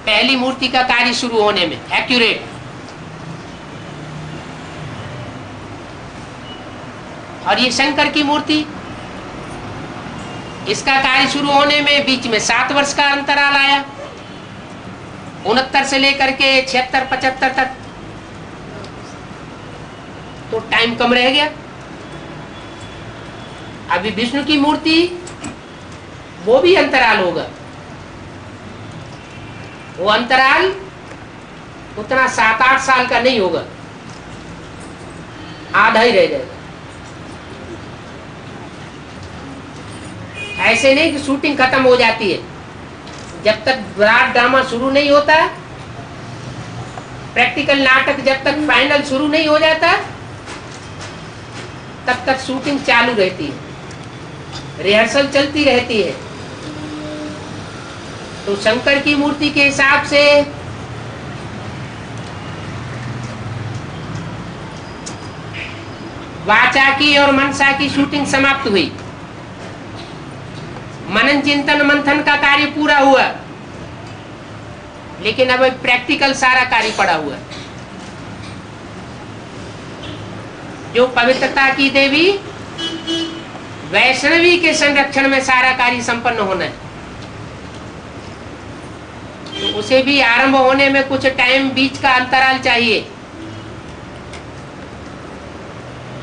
पहली मूर्ति का कार्य शुरू होने में, एक्यूरेट। और ये शंकर की मूर्ति, इसका कार्य शुरू होने में बीच में 7 वर्ष का अंतराल आया, 69 से लेकर के 76-75 तक। तो टाइम कम रह गया। अभी विष्णु की मूर्ति, वो भी अंतराल होगा। वो अंतराल उतना 7-8 साल का नहीं होगा, आधा ही रह जाएगा। ऐसे नहीं कि शूटिंग खत्म हो जाती है, जब तक विराट ड्रामा शुरू नहीं होता, प्रैक्टिकल नाटक जब तक फाइनल शुरू नहीं हो जाता, तब तक शूटिंग चालू रहती है, रिहर्सल चलती रहती है। तो शंकर की मूर्ति के हिसाब से वाचा की और मनसा की शूटिंग समाप्त हुई, मनन चिंतन मंथन का कार्य पूरा हुआ, लेकिन अब प्रैक्टिकल सारा कार्य पड़ा हुआ है। जो पवित्रता की देवी वैष्णवी के संरक्षण में सारा कार्य संपन्न होना है, तो उसे भी आरंभ होने में कुछ टाइम बीच का अंतराल चाहिए।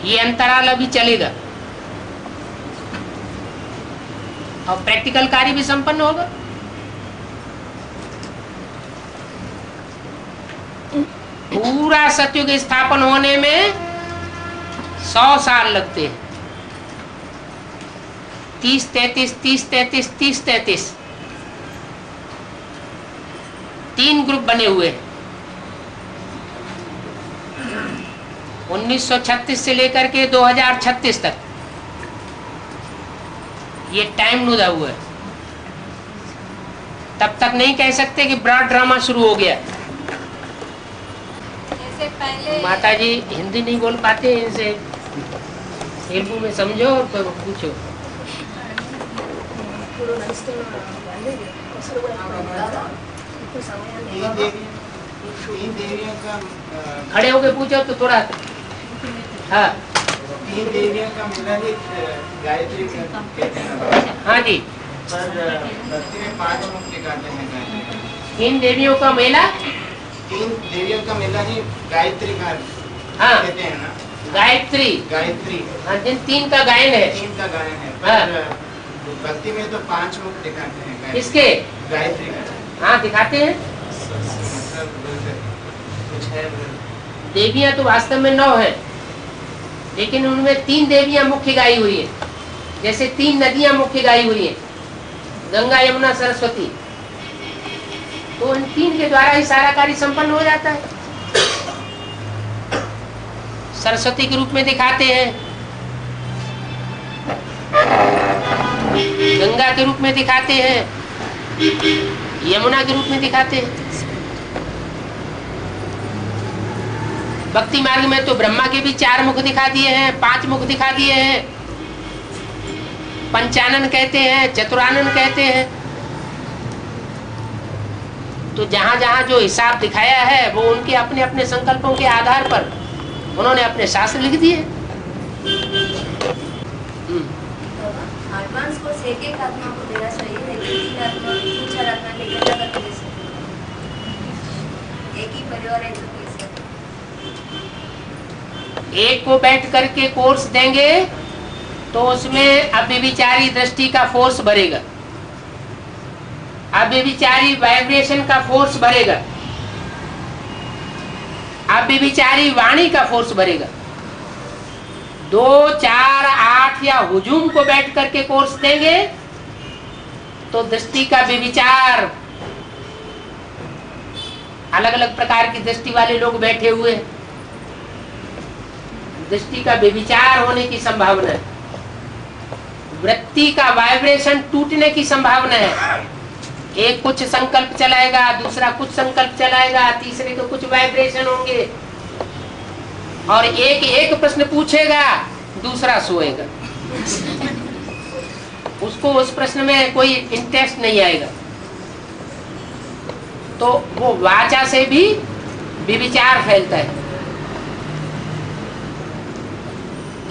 ये अंतराल अभी चलेगा और प्रैक्टिकल कार्य भी संपन्न होगा। पूरा सतयुग स्थापन होने में 100 साल लगते हैं। 30-33 3 ग्रुप बने हुए हैं। 1936 से लेकर के 2036 तक ये टाइम नुदा हुआ है। तब तक नहीं कह सकते कि ब्रॉड ड्रामा शुरू हो गया। जैसे पहले माता जी हिंदी नहीं बोल पाते, इनसे तेलुगु में समझो और पूछो। तीन देवियों का खड़े होके पूछो तो थोड़ा। हाँ 3 देवियों का मिला ही गायत्री कहते हैं। हाँ जी, पर भक्ति में 5 मुख दिखाते हैं गायत्री। 3 देवियों का मेला, 3 देवियों का मिला ही गायत्री का हाँ कहते हैं ना, गायत्री। गायत्री। हाँ, जिन 3 का गायन है। 3 का गायन है। हाँ। पर भक्ति में तो 5 मुख दिखाते हैं। किसके? गायत्री का। हाँ दिखाते हैं। मतलब कुछ है देवियां तो वास्तव में 9 है, लेकिन उनमें 3 देवियां मुख्य गाई हुई है। जैसे 3 नदियां मुख्य गाई हुई है, गंगा यमुना सरस्वती। तो इन 3 के द्वारा ही सारा कार्य संपन्न हो जाता है। सरस्वती के रूप में दिखाते हैं, गंगा के रूप में दिखाते हैं, यमुना के रूप में दिखाते हैं। भक्ति मार्ग में तो ब्रह्मा के भी 4 मुख दिखा दिए हैं, 5 मुख दिखा दिए हैं, पंचानन कहते हैं, चतुरानन कहते हैं। तो जहाँ जहाँ जो हिसाब दिखाया है वो उनके अपने अपने संकल्पों के आधार पर उन्होंने अपने शास्त्र लिख दिए। एडवांस कोर्स एक एक आत्मा को देना चाहिए, लेकिन तीन आत्मा तीन चार आत्मा के इकट्ठा करके दे सकते हैं। एक ही परिवार है तो कैसे? एक को बैठ करके कोर्स देंगे तो उसमें अव्यभिचारी दृष्टि का फोर्स भरेगा, अव्यभिचारी वाइब्रेशन का फोर्स भरेगा, अव्यभिचारी वाणी का फोर्स भरेगा। 2, 4, 8 या हुजूम को बैठ करके कोर्स देंगे तो दृष्टि का व्यभिचार, अलग अलग प्रकार की दृष्टि वाले लोग बैठे हुए, दृष्टि का व्यभिचार होने की संभावना है, वृत्ति का वाइब्रेशन टूटने की संभावना है। एक कुछ संकल्प चलाएगा, दूसरा कुछ संकल्प चलाएगा, तीसरे को कुछ वाइब्रेशन होंगे, और एक एक प्रश्न पूछेगा, दूसरा सोएगा, उसको उस प्रश्न में कोई इंटरेस्ट नहीं आएगा। तो वो वाचा से भी विचार फैलता है।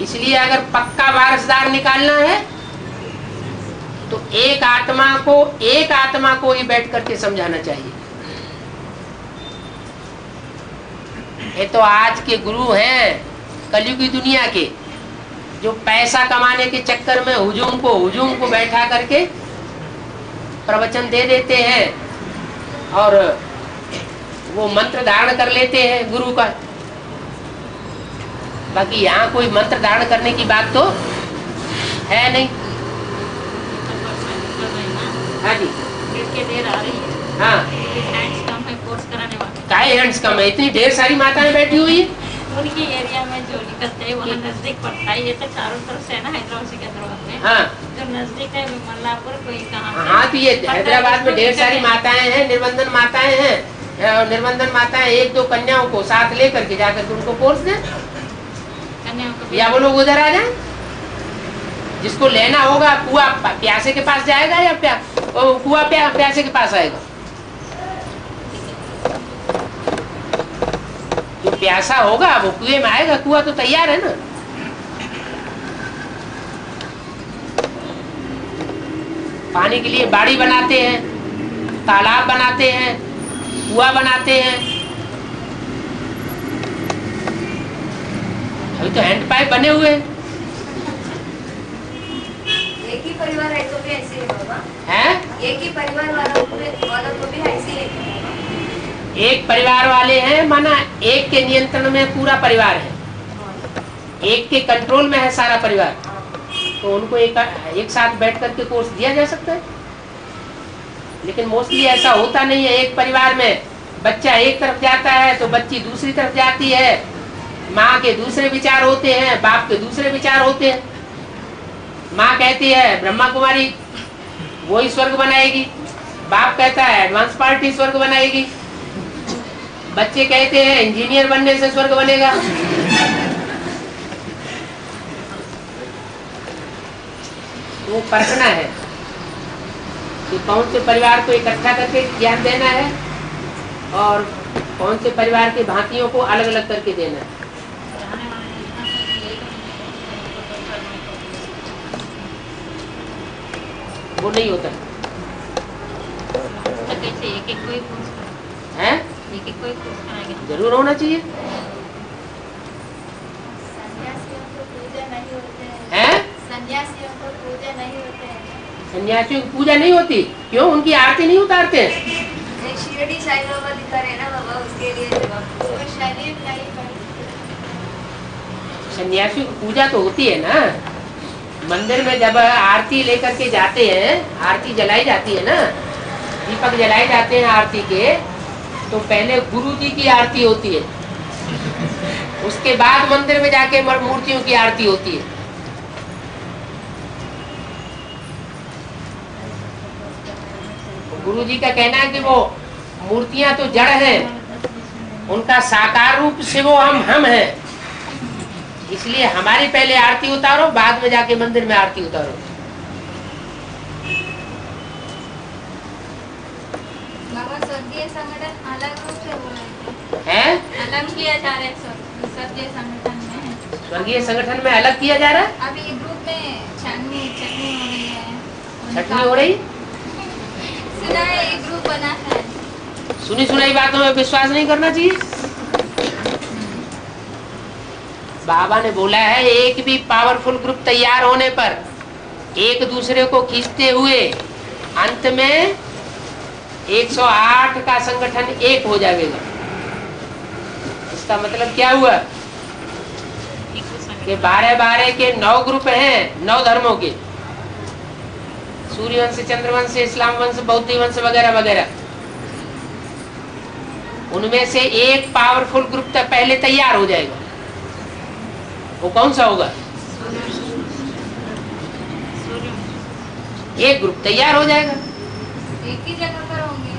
इसलिए अगर पक्का वारसदार निकालना है तो एक आत्मा को ही बैठ करके समझाना चाहिए। ये तो आज के गुरु हैं कलयुगी दुनिया के, जो पैसा कमाने के चक्कर में हुजूम को बैठा करके प्रवचन दे देते हैं और वो मंत्र धारण कर लेते हैं गुरु का। बाकी यहाँ कोई मंत्र धारण करने की बात तो है नहीं। हाँ जी, देर आ रही है। हाँ, हैंड्स कम है कोर्स कराने वाले। काहे हैंड्स कम है? इतनी ढेर सारी माताएं बैठी हुई है। उनकी एरिया में जो निकलते हैं वहाँ नजदीक पड़ता है। ये तो चारों तरफ से है ना हैदराबाद सिकंदराबाद में। हाँ, जो नजदीक है मल्लापुर कोई कहाँ से? हाँ, तो ये हैदराबाद में ढेर सारी माताएं हैं, निर्बंधन माताएं हैं। निर्बंधन माताएं 1-2 कन्याओं को साथ लेकर के जाकर उनको कोर्स दें, कन्याओं को या वो लोग उधर आ जाए। जिसको लेना होगा कुआ प्यासे के पास जाएगा या कुआ प्यासे के पास आएगा। जो प्यासा होगा वो कुएं में आएगा, कुआ तो तैयार है ना। पानी के लिए बाड़ी बनाते हैं, तालाब बनाते हैं, कुआ बनाते हैं। अभी तो हैंड पाइप बने हुए हैं। एक ही परिवार है तो भी ऐसे ही बाबा हैं? एक ही परिवार वालों को भी ऐसे ही है। एक परिवार वाले हैं, माना एक के नियंत्रण में पूरा परिवार है, एक के कंट्रोल में है सारा परिवार, तो उनको एक साथ बैठ करके कोर्स दिया जा सकता है। लेकिन मोस्टली ऐसा होता नहीं है। एक परिवार में बच्चा एक तरफ जाता है तो बच्ची दूसरी तरफ जाती है, माँ के दूसरे विचार होते हैं, बाप के दूसरे विचार होते हैं। माँ कहती है ब्रह्मा कुमारी वही स्वर्ग बनाएगी, बाप कहता है एडवांस पार्टी स्वर्ग बनाएगी, बच्चे कहते हैं इंजीनियर बनने से स्वर्ग बनेगा। वो परखना है कि कौन से परिवार को इकट्ठा करके ज्ञान देना है और कौन से परिवार के भांतियों को अलग अलग करके देना है। वो नहीं होता है, जरूर होना चाहिए। सन्यासियों को पूजा नहीं होते हैं। सन्यासियों की पूजा नहीं होती? क्यों? उनकी आरती नहीं उतारते हैं? शिरडी साईं बाबा दिखा रहे ना बाबा, उसके लिए सन्यासियों की पूजा तो होती है ना। मंदिर में जब आरती लेकर के जाते हैं, आरती जलाई जाती है ना, दीपक जलाए जाते हैं आरती के, तो पहले गुरु जी की आरती होती है, उसके बाद मंदिर में जाके मूर्तियों की आरती होती है। गुरु जी का कहना है कि वो मूर्तियां तो जड़ हैं, उनका साकार रूप से वो हम हैं, इसलिए हमारी पहले आरती उतारो, बाद में जाके मंदिर में आरती उतारो। बाबा स्वर्गीय स्वर्गीय संगठन अलग रूप से हो रहे थे, हैं? अलग किया जा रहा है स्वर्गीय संगठन में। स्वर्गीय संगठन में अलग किया जा रहा है। अभी ग्रुप में छटनी हो रही है। छटनी हो रही। सुना है एक ग्रुप बना है। सुनी सुनाई बातों में विश्वास नहीं करना चाहिए। बाबा ने बोला है एक भी पावरफुल ग्रुप तैयार होने पर एक दूसरे को खींचते हुए अंत में 108 का संगठन एक हो जाएगा। इसका मतलब क्या हुआ कि 12-12 के 9 ग्रुप हैं, 9 धर्मों के, सूर्यवंश, चंद्रवंश, इस्लाम वंश, बौद्ध वंश वगैरह वगैरह। उनमें से एक पावरफुल ग्रुप तक पहले तैयार हो जाएगा। वो कौन सा होगा? एक ग्रुप तैयार हो जाएगा। एक ही जगह पर होंगे।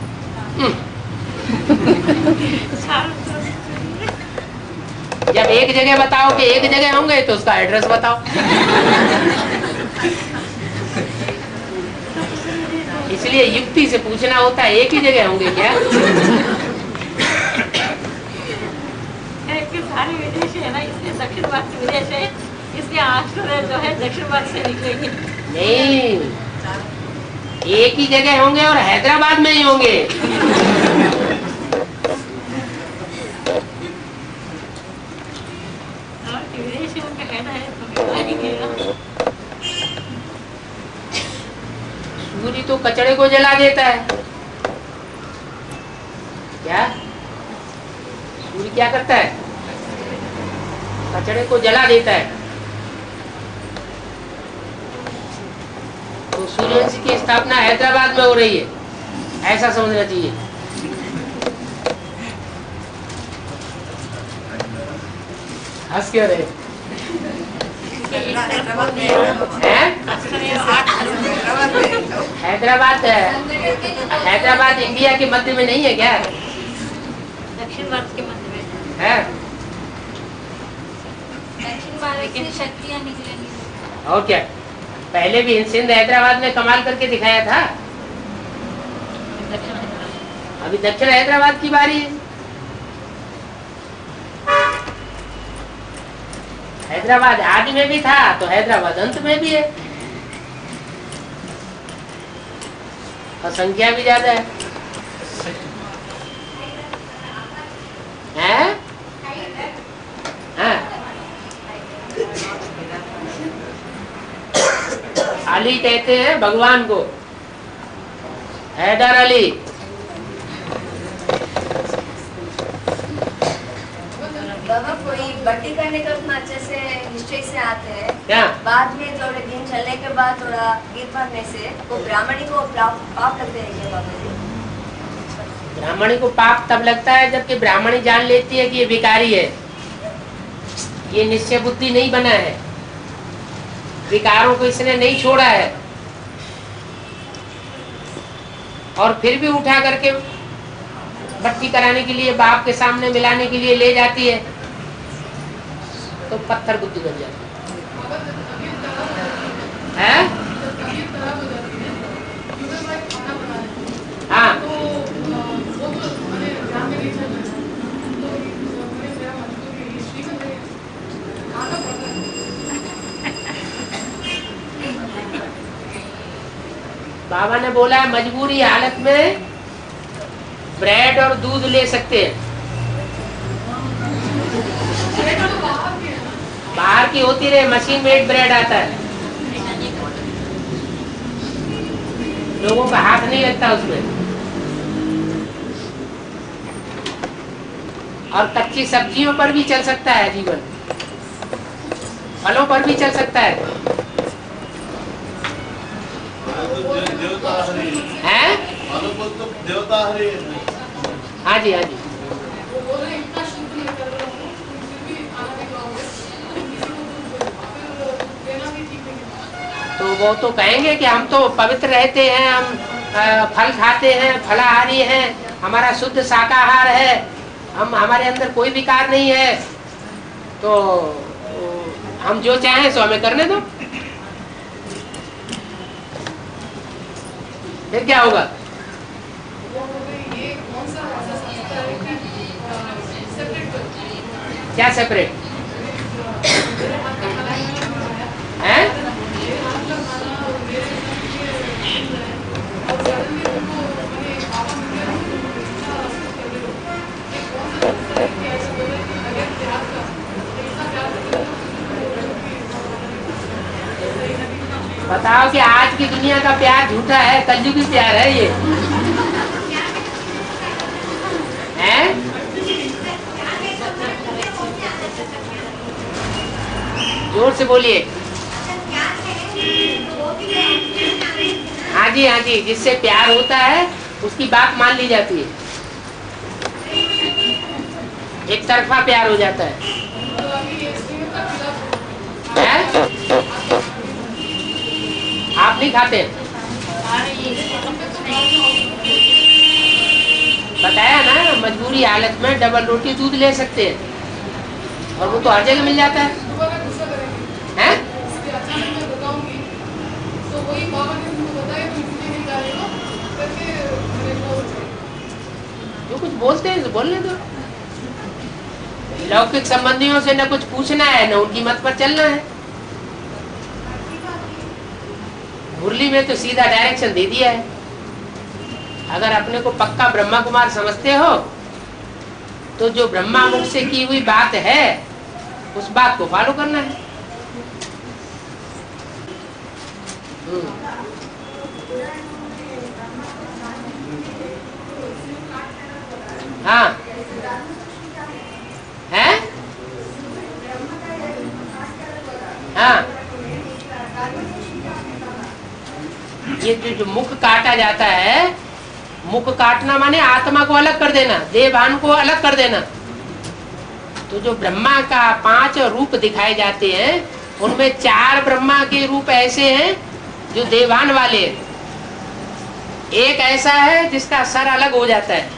जब एक जगह बताओ कि एक जगह होंगे तो उसका एड्रेस बताओ। इसलिए युक्ति से पूछना होता है एक ही जगह होंगे क्या? सारे विदेश है ना, इसलिए दक्षिण भारत से विदेश है, इसलिए आश्रय जो है दक्षिण भारत से निकलेगी। नहीं, एक ही जगह होंगे और हैदराबाद में ही होंगे। विदेशी उनका कहना है तो सूर्य तो कचड़े को जला देता है। क्या सूर्य क्या करता है? कचड़े को जला देता है। तो सूर्यवंश की स्थापना हैदराबाद में हो रही है, ऐसा समझना चाहिए। हंस क्यों रहे हैं? हैदराबाद इंडिया के मध्य में नहीं है क्या? दक्षिण भारत के मध्य में है। दक्षिण भारत से शक्तियाँ निकलेंगी। और क्या, पहले भी सिंध हैदराबाद में कमाल करके दिखाया था। अभी दक्षिण हैदराबाद की बारी है। हैदराबाद आदि में भी था तो हैदराबाद अंत में भी है, और संख्या भी ज्यादा है। हैं? हाँ। अली कहते हैं भगवान को, हैदर अली। बाबा कोई भक्ति करने का उतना अच्छे से निश्चय से आते हैं क्या? बाद में थोड़े दिन चलने के बाद थोड़ा गिर पड़ने से वो ब्राह्मणी को पाप लगते हैं क्या बाबा जी? ब्राह्मणी को पाप तब लगता है जबकि ब्राह्मणी जान लेती है कि ये भिखारी है, ये निश्चय बुद्धि नहीं बना है, विकारों को इसने नहीं छोड़ा है, और फिर भी उठा करके भट्टी कराने के लिए बाप के सामने मिलाने के लिए ले जाती है, तो पत्थर बुद्धि बन जाती है। हाँ, बाबा ने बोला है मजबूरी हालत में ब्रेड और दूध ले सकते हैं। बाहर की होती रहे, मशीन मेड ब्रेड आता है, लोगों का हाथ नहीं लगता उसमें। और कच्ची सब्जियों पर भी चल सकता है जीवन, फलों पर भी चल सकता है। हैं? हाँ जी, हाँ जी। तो वो तो कहेंगे कि हम तो पवित्र रहते हैं, हम फल खाते हैं, फलाहारी हैं, हमारा शुद्ध शाकाहार है, हमारे अंदर कोई विकार नहीं है, तो हम जो चाहें सो हमें करने दो। फिर क्या होगा? ये कौन सा क्या सेपरेट है? बताओ कि आज की दुनिया का प्यार झूठा है, कलयुगी प्यार है ये, है? जोर से बोलिए। हाँ जी, जिससे प्यार होता है उसकी बात मान ली जाती है, एक तरफा प्यार हो जाता है? आप नहीं खाते? बताया ना, मजबूरी हालत में डबल रोटी दूध ले सकते हैं, और वो तो हर जगह मिल जाता है। हैं? जो कुछ बोलते हैं तो बोलने दो। लौकिक संबंधियों से न कुछ पूछना है, न उनकी मत पर चलना है। मुरली में तो सीधा डायरेक्शन दे दिया है। अगर अपने को पक्का ब्रह्मा कुमार समझते हो तो जो ब्रह्मा मुख से की हुई बात है उस बात को फॉलो करना है। हाँ है, हाँ, ये जो मुख काटा जाता है, मुख काटना माने आत्मा को अलग कर देना, देवान को अलग कर देना। तो जो ब्रह्मा का 5 रूप दिखाए जाते हैं उनमें 4 ब्रह्मा के रूप ऐसे हैं जो देवान वाले हैं। एक ऐसा है जिसका सर अलग हो जाता है,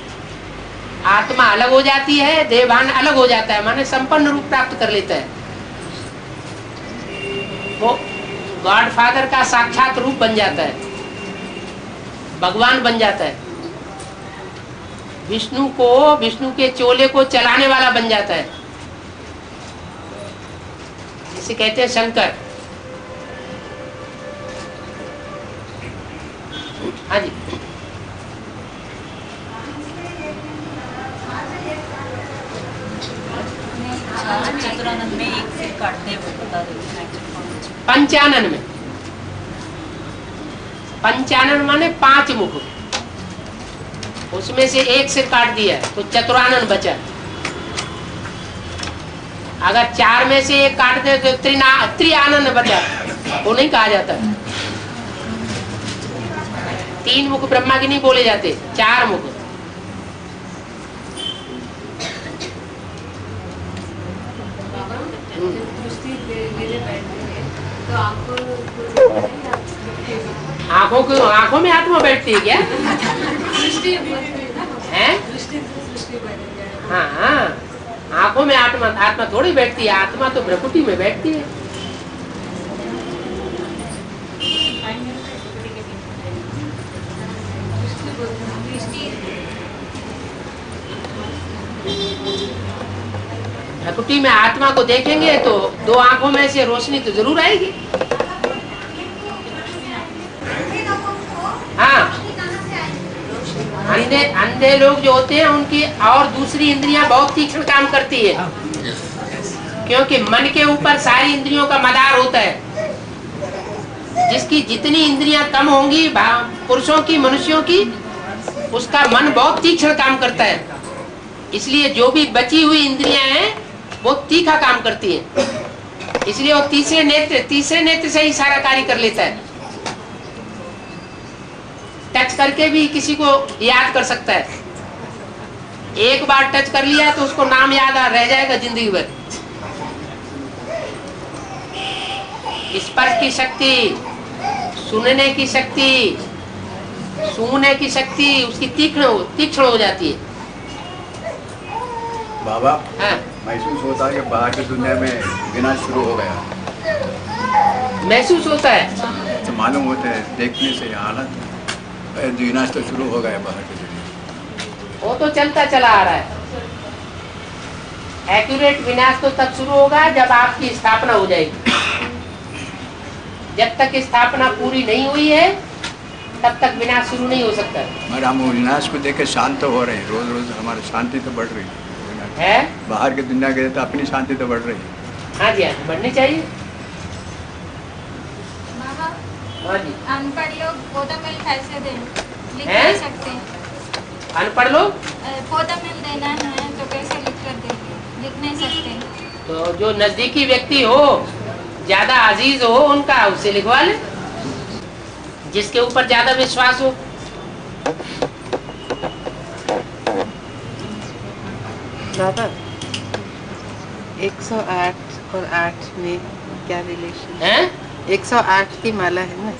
आत्मा अलग हो जाती है, देवान अलग हो जाता है, माने संपन्न रूप प्राप्त कर लेता है। वो गॉड फादर का साक्षात रूप बन जाता है, भगवान बन जाता है। विष्णु के चोले को चलाने वाला बन जाता है, जिसे कहते हैं शंकर। हाँ जी, चतुरानंद में एक सिर काटते हैं, वो बता देते। पंचानन माने 5 मुख, उसमें से एक सिर काट दिया तो चतुरानन बचा। अगर 4 में से एक काट दे तो त्रिआनन बचा, वो नहीं कहा जाता। 3 मुख ब्रह्मा के नहीं बोले जाते, 4 मुख। आंखों में आत्मा बैठती है क्या? हैं? हाँ, आंखों में आत्मा थोड़ी बैठती है, आत्मा तो भ्रकुटी में बैठती है। भ्रकुटी में आत्मा को देखेंगे तो 2 आंखों में से रोशनी तो जरूर आएगी। हाँ, अंधे लोग जो होते हैं उनकी और दूसरी इंद्रियां बहुत तीक्ष्ण काम करती है, क्योंकि मन के ऊपर सारी इंद्रियों का मदार होता है। जिसकी जितनी इंद्रियां कम होंगी पुरुषों की, मनुष्यों की, उसका मन बहुत तीक्ष्ण काम करता है। इसलिए जो भी बची हुई इंद्रियां हैं वो तीखा काम करती है, इसलिए वो तीसरे नेत्र से ही सारा कार्य कर लेता है। टच करके भी किसी को याद कर सकता है, एक बार टच कर लिया तो उसको नाम याद रह जाएगा जिंदगी भर। स्पर्श की शक्ति, सुनने की शक्ति, सूंघने की शक्ति उसकी तीक्ष्ण हो जाती है। बाबा, हाँ? महसूस होता है कि बाहर की दुनिया में विनाश शुरू हो गया। महसूस होता है तो मालूम होता है देखने से हालत विनाश तो शुरू हो गया बाहर की दुनिया। वो तो चलता चला आ रहा है। एक्यूरेट विनाश तो तब शुरू होगा जब आपकी स्थापना हो जाएगी। जब तक स्थापना पूरी नहीं हुई है तब तक विनाश शुरू नहीं हो सकता मगर हम विनाश को देख के शांत हो रहे हैं, रोज रोज हमारी शांति तो बढ़ रही है। बाहर की दुनिया के तो अपनी शांति तो बढ़ रही है। हाँ जी, हाँ बढ़नी चाहिए। बाबा, हाँ जी। अनपढ़ लोग पौधा मिल कैसे दें? लिख हैं? नहीं सकते। अनपढ़ लोग पौधा मिल देना है तो कैसे लिख कर देंगे? लिख नहीं सकते। तो जो नजदीकी व्यक्ति हो, ज्यादा अजीज हो उनका, उससे लिखवा ले, जिसके ऊपर ज्यादा विश्वास हो। बाबा 108 और 8 में क्या रिलेशन है? 108 की माला है ना,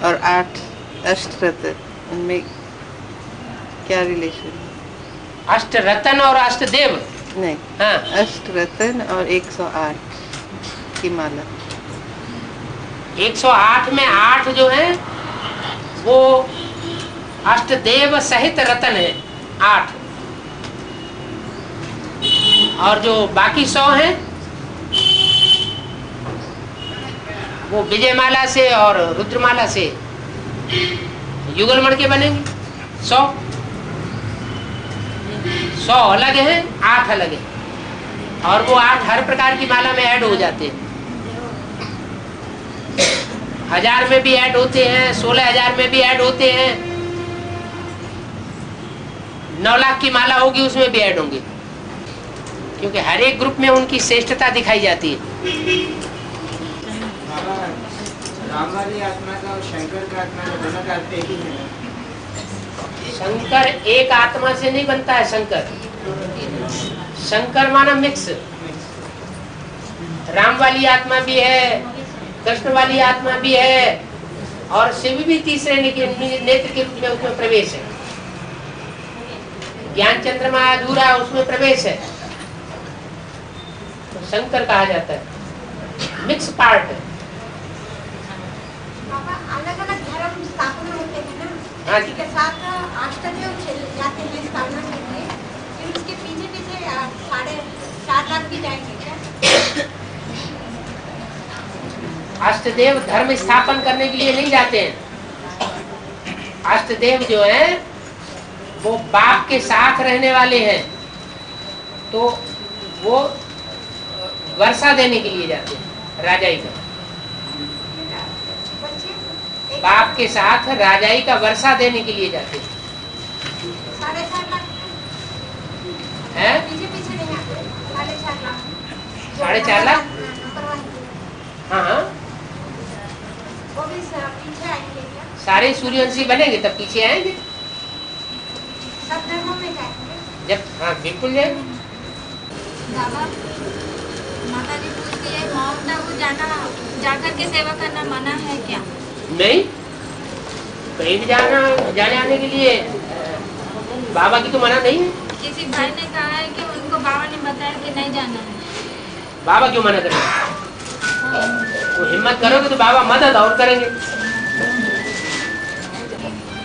और 8 अष्टरत्न, उनमें क्या रिलेशन है? अष्ट रतन और अष्ट देव नहीं, हाँ। अष्टरत्न और 108 की माला। 108 में 8 जो है वो अष्टदेव सहित रतन है 8, और जो बाकी 100 हैं वो विजयमाला से और रुद्रमाला से युगल मण के बनेंगे। 100 अलग है, 8 अलग है, और वो 8 हर प्रकार की माला में ऐड हो जाते हैं। 1000 में भी ऐड होते हैं, 16,000 में भी ऐड होते हैं, 9 लाख की माला होगी उसमें भी ऐड होंगे, क्योंकि हर एक ग्रुप में उनकी श्रेष्ठता दिखाई जाती है। बाबा, राम वाली आत्मा का और शंकर का आत्मा का दोनों का अर्थ एक ही है। शंकर एक आत्मा से नहीं बनता है। शंकर माना मिक्स। राम वाली आत्मा भी है, कृष्ण वाली आत्मा भी है, और शिव भी तीसरे नेत्र के रूप में उसमें प्रवेश है। ज्ञान चंद्रमा अधूरा उसमें प्रवेश है, तो शंकर कहा जाता है। मिक्स पार्ट है। अलग अलग धर्म स्थापना होते हैं ना, हाँ जी। के साथ अष्टदेव जाते हैं स्थापना के लिए, फिर उसके पीछे पीछे 4.5 लाख भी जाएंगे क्या? अष्टदेव धर्म स्थापन करने के लिए नहीं जाते हैं। अष्टदेव जो है वो बाप के साथ रहने वाले हैं, तो वो वर्षा देने के लिए जाते हैं। राजाई का बाप के साथ राजाई का वर्षा देने के लिए जाते हैं। 4.5 लाख हैं? पीछे पीछे नहीं आते। 4.5 लाख 4.5 लाख? हाँ हाँ, वो भी पीछे आएंगे क्या? सारे सूर्यवंशी बनेंगे तब पीछे आएंगे। सब धर्मों में जाएंगे जब, हाँ बिल्कुल जाएंगे। बाबा, माता जी पूछती है माउंट आबू जाकर के सेवा करना मना है क्या? नहीं, कहीं भी जाने आने के लिए बाबा की तो मना नहीं है। किसी भाई ने कहा है कि उनको बाबा ने बताया कि नहीं जाना है। बाबा क्यों मना करेंगे? वो हिम्मत करोगे तो बाबा मदद और करेंगे।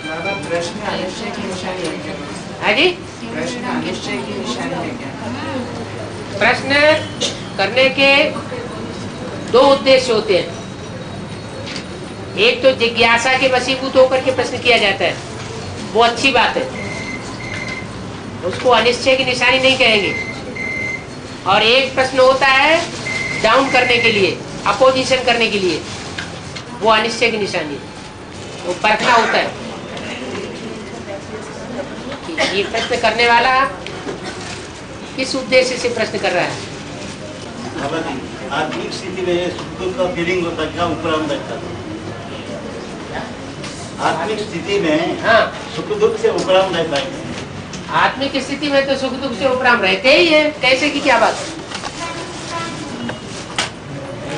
बाबा, प्रश्न अनिश्चय की निशानी है क्या? है जी, प्रश्न अनिश्चय की निशानी है क्या? प्रश्न करने के 2 उद्देश्य होते हैं। एक तो जिज्ञासा के वशीभूत होकर के प्रश्न किया जाता है, वो अच्छी बात है, उसको अनिश्चय की निशानी नहीं कहेंगे। और एक प्रश्न होता है डाउन करने के लिए, अपोजिशन करने के लिए, वो अनिश्चय की निशानी है। वो परखना होता है कि ये प्रश्न करने वाला किस उद्देश्य से प्रश्न कर रहा है। आत्मिक स्थिति में सुख दुख का फीलिंग होता है क्या? उपराम रहता है आत्मिक स्थिति में। हाँ, सुख दुख से उपराम रहता है। आत्मिक स्थिति में तो सुख दुख से उपराम रहते ही है। कैसे की क्या बात?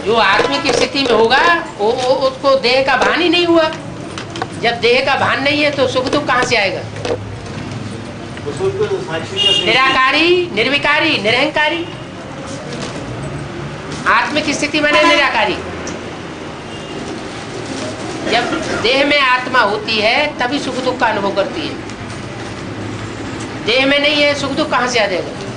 जो आत्मिक स्थिति में होगा वो उसको देह का भान ही नहीं हुआ। जब देह का भान नहीं है तो सुख दुख कहाँ से आएगा? निराकारी, निर्विकारी, निरहंकारी। आत्मिक स्थिति माने निराकारी। जब देह में आत्मा होती है तभी सुख दुख का अनुभव करती है। देह में नहीं है सुख दुख कहाँ से आ जाएगा?